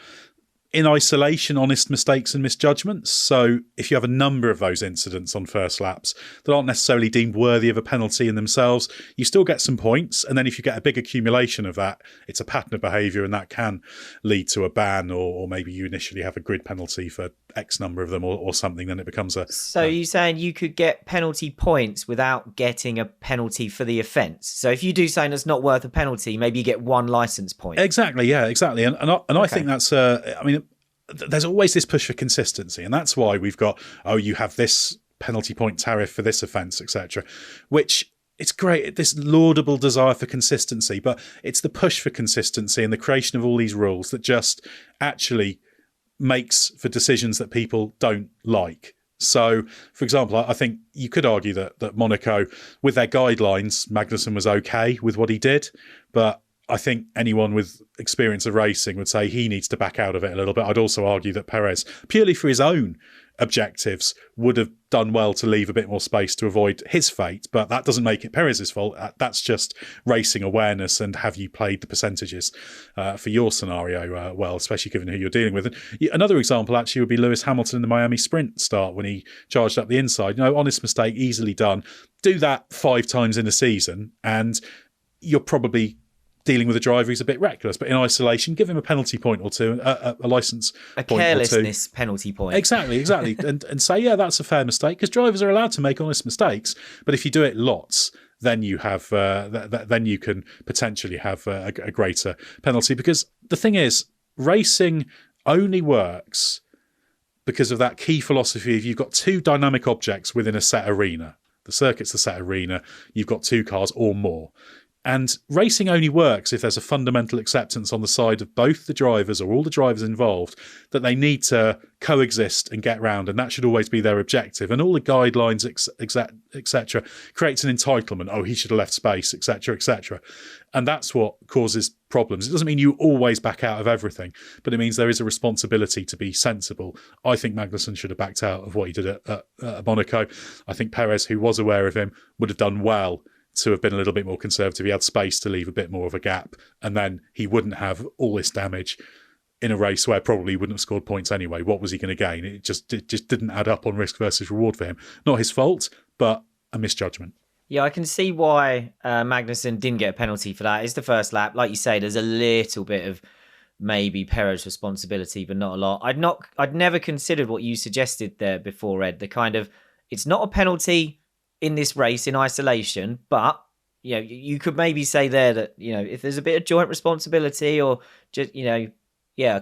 in isolation, honest mistakes and misjudgments. So if you have a number of those incidents on first laps that aren't necessarily deemed worthy of a penalty in themselves, you still get some points. And then if you get a big accumulation of that, it's a pattern of behaviour, and that can lead to a ban, or maybe you initially have a grid penalty for X number of them or something, then it becomes a... So you're saying you could get penalty points without getting a penalty for the offence. So if you do something that's not worth a penalty, maybe you get one licence point. Exactly, yeah, exactly. And I think that's... there's always this push for consistency, and that's why we've got, you have this penalty point tariff for this offence, etc., which... It's great, this laudable desire for consistency, but it's the push for consistency and the creation of all these rules that just actually makes for decisions that people don't like. So, for example, I think you could argue that Monaco, with their guidelines, Magnussen was okay with what he did, but I think anyone with experience of racing would say he needs to back out of it a little bit. I'd also argue that Perez, purely for his own objectives, would have done well to leave a bit more space to avoid his fate, but that doesn't make it Perez's fault. That's just racing awareness and have you played the percentages for your scenario well, especially given who you're dealing with. And another example actually would be Lewis Hamilton in the Miami sprint start when he charged up the inside. Honest mistake, easily done. Do that 5 times in a season and you're probably dealing with a driver who's a bit reckless, but in isolation, give him a penalty point or two, a licence point or two. A carelessness penalty point. Exactly. and say, yeah, that's a fair mistake, because drivers are allowed to make honest mistakes, but if you do it lots, then you have then you can potentially have a greater penalty, because the thing is, racing only works because of that key philosophy of you've got 2 dynamic objects within a set arena. The circuit's the set arena, you've got 2 cars or more. And racing only works if there's a fundamental acceptance on the side of both the drivers or all the drivers involved that they need to coexist and get round, and that should always be their objective. And all the guidelines, etc., creates an entitlement. He should have left space, etc., etc. And that's what causes problems. It doesn't mean you always back out of everything, but it means there is a responsibility to be sensible. I think Magnussen should have backed out of what he did at Monaco. I think Perez, who was aware of him, would have done well to have been a little bit more conservative. He had space to leave a bit more of a gap, and then he wouldn't have all this damage in a race where probably he wouldn't have scored points anyway. What was he going to gain? It just didn't add up on risk versus reward for him. Not his fault, but a misjudgment. Yeah, I can see why Magnussen didn't get a penalty for that. It's the first lap. Like you say, there's a little bit of maybe Perez's responsibility, but not a lot. I'd never considered what you suggested there before, Ed. The kind of, it's not a penalty in this race in isolation, but you could maybe say there that, if there's a bit of joint responsibility or just, a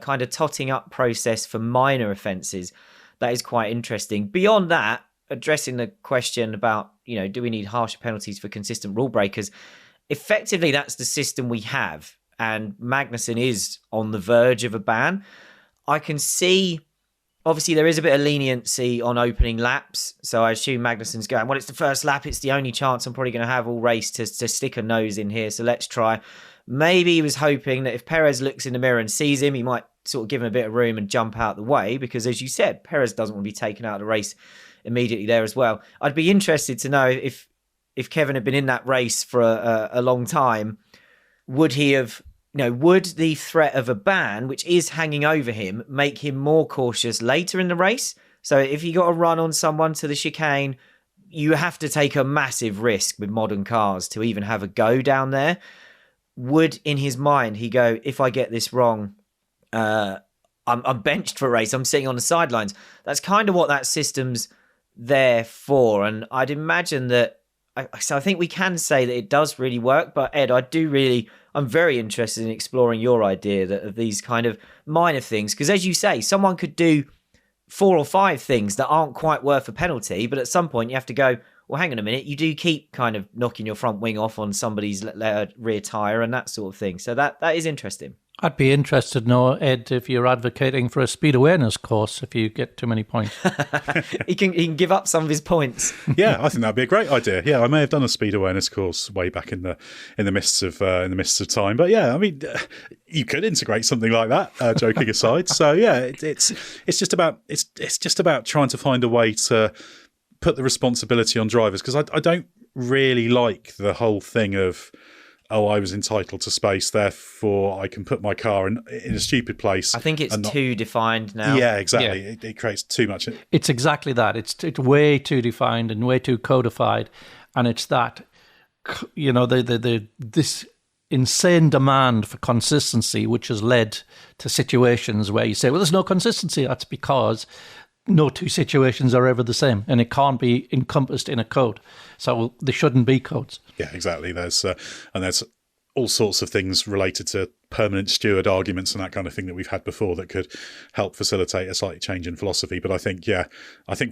kind of totting up process for minor offences, that is quite interesting. Beyond that, addressing the question about, do we need harsher penalties for consistent rule breakers? Effectively, that's the system we have. And Magnussen is on the verge of a ban. I can see, obviously, there is a bit of leniency on opening laps. So I assume Magnussen's going, well, it's the first lap. It's the only chance I'm probably going to have all race to stick a nose in here. So let's try. Maybe he was hoping that if Perez looks in the mirror and sees him, he might sort of give him a bit of room and jump out the way. Because as you said, Perez doesn't want to be taken out of the race immediately there as well. I'd be interested to know if Kevin had been in that race for a long time, would he have, would the threat of a ban, which is hanging over him, make him more cautious later in the race? So if you got to run on someone to the chicane, you have to take a massive risk with modern cars to even have a go down there. Would, in his mind, he go, if I get this wrong, I'm benched for a race, I'm sitting on the sidelines? That's kind of what that system's there for. And I'd imagine that, so I think we can say that it does really work. But Ed, I'm very interested in exploring your idea of these kind of minor things. Because as you say, someone could do 4 or 5 things that aren't quite worth a penalty. But at some point you have to go, well, hang on a minute. You do keep kind of knocking your front wing off on somebody's rear tyre and that sort of thing. So that is interesting. I'd be interested to know, Ed, if you're advocating for a speed awareness course if you get too many points. He can give up some of his points. Yeah, I think that'd be a great idea. Yeah, I may have done a speed awareness course way back in the mists of time. But yeah, I mean, you could integrate something like that. Joking aside, so yeah, it's just about trying to find a way to put the responsibility on drivers, because I don't really like the whole thing of, oh, I was entitled to space, therefore I can put my car in a stupid place. I think it's too defined now. Yeah, exactly. Yeah. It creates too much. It's exactly that. It's way too defined and way too codified. And it's that, this insane demand for consistency, which has led to situations where you say, well, there's no consistency. That's because no two situations are ever the same, and it can't be encompassed in a code. So there shouldn't be codes. Yeah, exactly. There's all sorts of things related to permanent steward arguments and that kind of thing that we've had before that could help facilitate a slight change in philosophy. But I think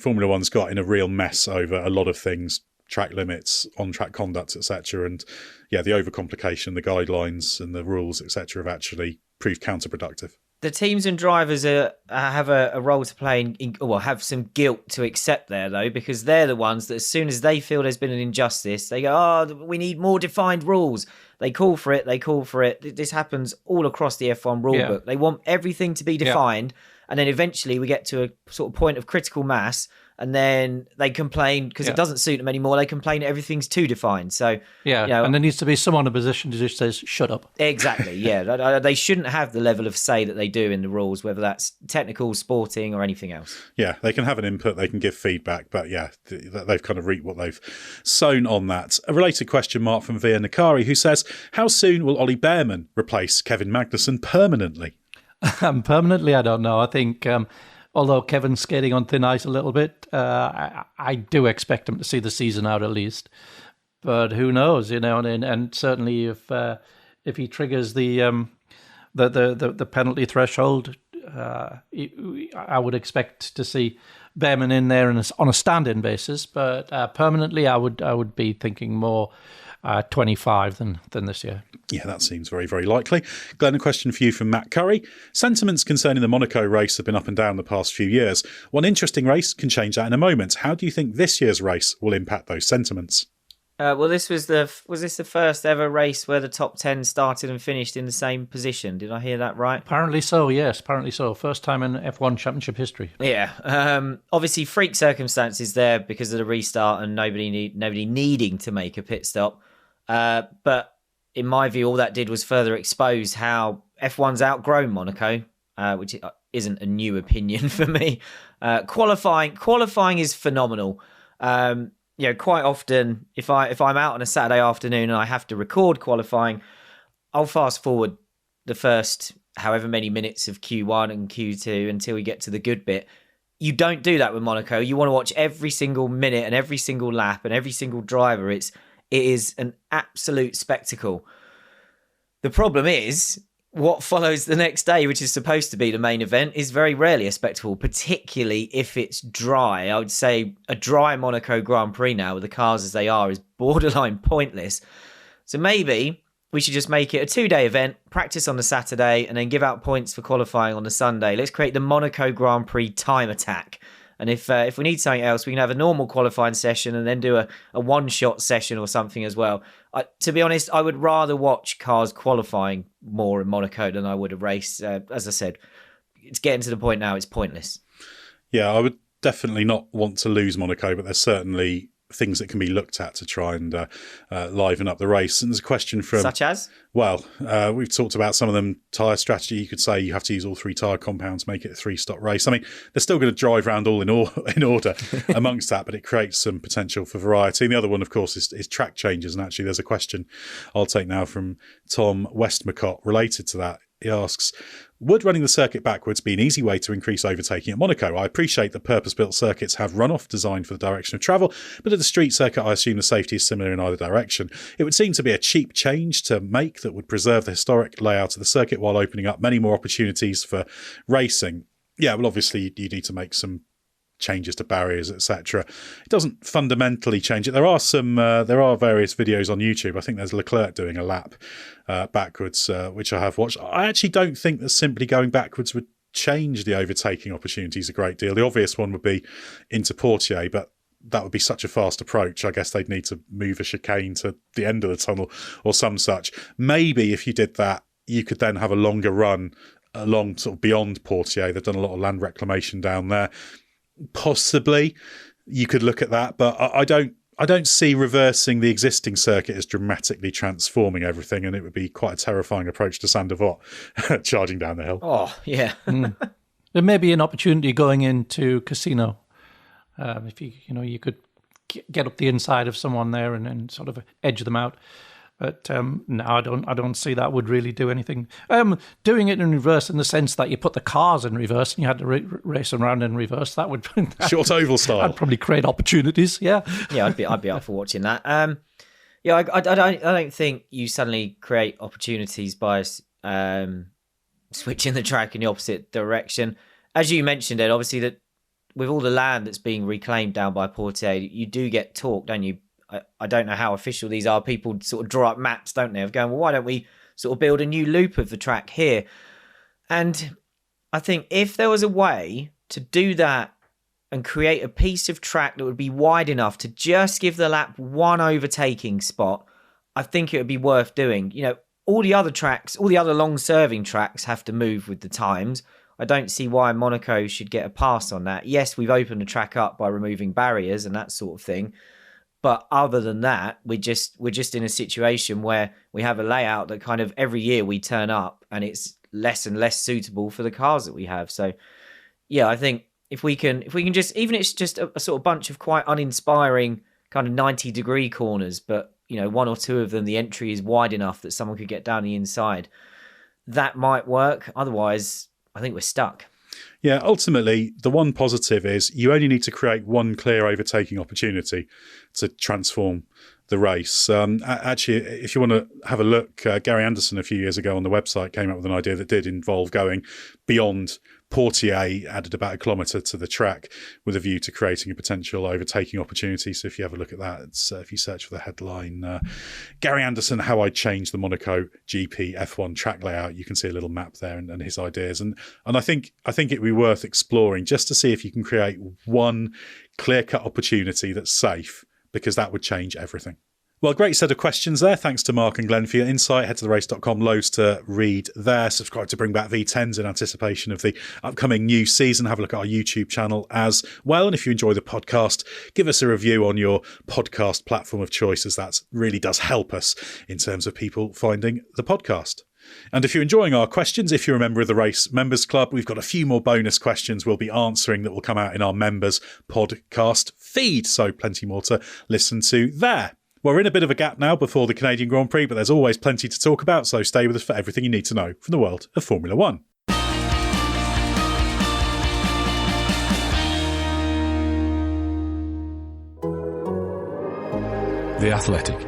Formula One's got in a real mess over a lot of things, track limits, on-track conduct, etc. And yeah, the overcomplication, the guidelines and the rules, etc. have actually proved counterproductive. The teams and drivers have a role to play have some guilt to accept there, though, because they're the ones that as soon as they feel there's been an injustice, they go, oh, we need more defined rules. They call for it. This happens all across the F1 rulebook. They want everything to be defined. And then eventually we get to a sort of point of critical mass, and then they complain because it doesn't suit them anymore. They complain everything's too defined. So and there needs to be someone in a position to just say, shut up. Exactly, yeah. They shouldn't have the level of say that they do in the rules, whether that's technical, sporting, or anything else. Yeah, they can have an input, they can give feedback, but yeah, they've kind of reaped what they've sown on that. A related question mark from Via Nakari, who says, how soon will Ollie Behrman replace Kevin Magnussen permanently? Permanently, I don't know. I think, although Kevin's skating on thin ice a little bit, I do expect him to see the season out at least. But who knows, and certainly if he triggers the penalty threshold, I would expect to see Behrman in there on a stand-in basis. But permanently, I would be thinking more 25 than this year. Yeah, that seems very, very likely. Glenn, a question for you from Matt Curry. Sentiments concerning the Monaco race have been up and down the past few years. One interesting race can change that in a moment. How do you think this year's race will impact those sentiments? Well, this was the first ever race where the top 10 started and finished in the same position? Did I hear that right? Apparently so, yes. Apparently so. First time in F1 championship history. Yeah. Obviously, freak circumstances there because of the restart and nobody needing to make a pit stop. But in my view, all that did was further expose how F1's outgrown Monaco, which isn't a new opinion for me. Qualifying is phenomenal. Quite often, if I'm out on a Saturday afternoon and I have to record qualifying, I'll fast forward the first however many minutes of Q1 and Q2 until we get to the good bit. You don't do that with Monaco. You want to watch every single minute and every single lap and every single driver. It is an absolute spectacle. The problem is, what follows the next day, which is supposed to be the main event, is very rarely a spectacle, particularly if it's dry. I would say a dry Monaco Grand Prix now, with the cars as they are, is borderline pointless. So maybe we should just make it a 2-day event, practice on the Saturday, and then give out points for qualifying on the Sunday. Let's create the Monaco Grand Prix time attack. And if we need something else, we can have a normal qualifying session and then do a one-shot session or something as well. To be honest, I would rather watch cars qualifying more in Monaco than I would a race. As I said, it's getting to the point now, it's pointless. Yeah, I would definitely not want to lose Monaco, but there's certainly things that can be looked at to try and liven up the race. And there's a question from... Such as? Well, we've talked about some of them. Tyre strategy, you could say you have to use all 3 tyre compounds, make it a 3-stop race. I mean, they're still going to drive around all in order amongst that, but it creates some potential for variety. And the other one, of course, is track changes. And actually, there's a question I'll take now from Tom Westmacott related to that. He asks, would running the circuit backwards be an easy way to increase overtaking at Monaco? I appreciate that purpose-built circuits have runoff designed for the direction of travel, but at the street circuit, I assume the safety is similar in either direction. It would seem to be a cheap change to make that would preserve the historic layout of the circuit while opening up many more opportunities for racing. Yeah, well, obviously, you need to make some changes to barriers, etc. It doesn't fundamentally change it. There are various videos on YouTube. I think there's Leclerc doing a lap backwards, which I have watched. I actually don't think that simply going backwards would change the overtaking opportunities a great deal. The obvious one would be into Portier, but that would be such a fast approach. I guess they'd need to move a chicane to the end of the tunnel or some such. Maybe if you did that, you could then have a longer run along sort of beyond Portier. They've done a lot of land reclamation down there. Possibly you could look at that, but I don't see reversing the existing circuit as dramatically transforming everything, and it would be quite a terrifying approach to Saint-Devote charging down the hill. Oh, yeah. There may be an opportunity going into Casino. If you could get up the inside of someone there and sort of edge them out. But no, I don't see that would really do anything. Doing it in reverse in the sense that you put the cars in reverse and you had to race around in reverse, that would short oval style. I'd probably create opportunities. Yeah, yeah, I'd be up for watching that. Yeah, I don't think you suddenly create opportunities by switching the track in the opposite direction. As you mentioned, Ed, obviously that with all the land that's being reclaimed down by Portier, you do get talk, don't you? I don't know how official these are. People sort of draw up maps, don't they, of going, well, why don't we sort of build a new loop of the track here? And I think if there was a way to do that and create a piece of track that would be wide enough to just give the lap one overtaking spot, I think it would be worth doing. You know, all the other tracks, all the other long-serving tracks have to move with the times. I don't see why Monaco should get a pass on that. Yes, we've opened the track up by removing barriers and that sort of thing. But other than that, we're just in a situation where we have a layout that kind of every year we turn up and it's less and less suitable for the cars that we have. So, yeah, I think if we can just, even if it's just a sort of bunch of quite uninspiring kind of 90-degree corners, but, you know, one or two of them, the entry is wide enough that someone could get down the inside, that might work. Otherwise, I think we're stuck. Yeah, ultimately, the one positive is you only need to create one clear overtaking opportunity to transform the race. Actually, if you want to have a look, Gary Anderson a few years ago on the website came up with an idea that did involve going beyond Portier, added about 1 kilometre to the track with a view to creating a potential overtaking opportunity. So if you have a look at that, it's, if you search for the headline, Gary Anderson, how I changed the Monaco GP F1 track layout, you can see a little map there and his ideas. And I think it would be worth exploring just to see if you can create one clear-cut opportunity that's safe, because that would change everything. Well, great set of questions there. Thanks to Mark and Glenn for your insight. Head to therace.com, loads to read there. Subscribe to Bring Back V10s in anticipation of the upcoming new season. Have a look at our YouTube channel as well. And if you enjoy the podcast, give us a review on your podcast platform of choice, as that really does help us in terms of people finding the podcast. And if you're enjoying our questions, if you're a member of the Race Members Club, we've got a few more bonus questions we'll be answering that will come out in our members podcast feed. So plenty more to listen to there. We're in a bit of a gap now before the Canadian Grand Prix, but there's always plenty to talk about, so stay with us for everything you need to know from the world of Formula One. The Athletic.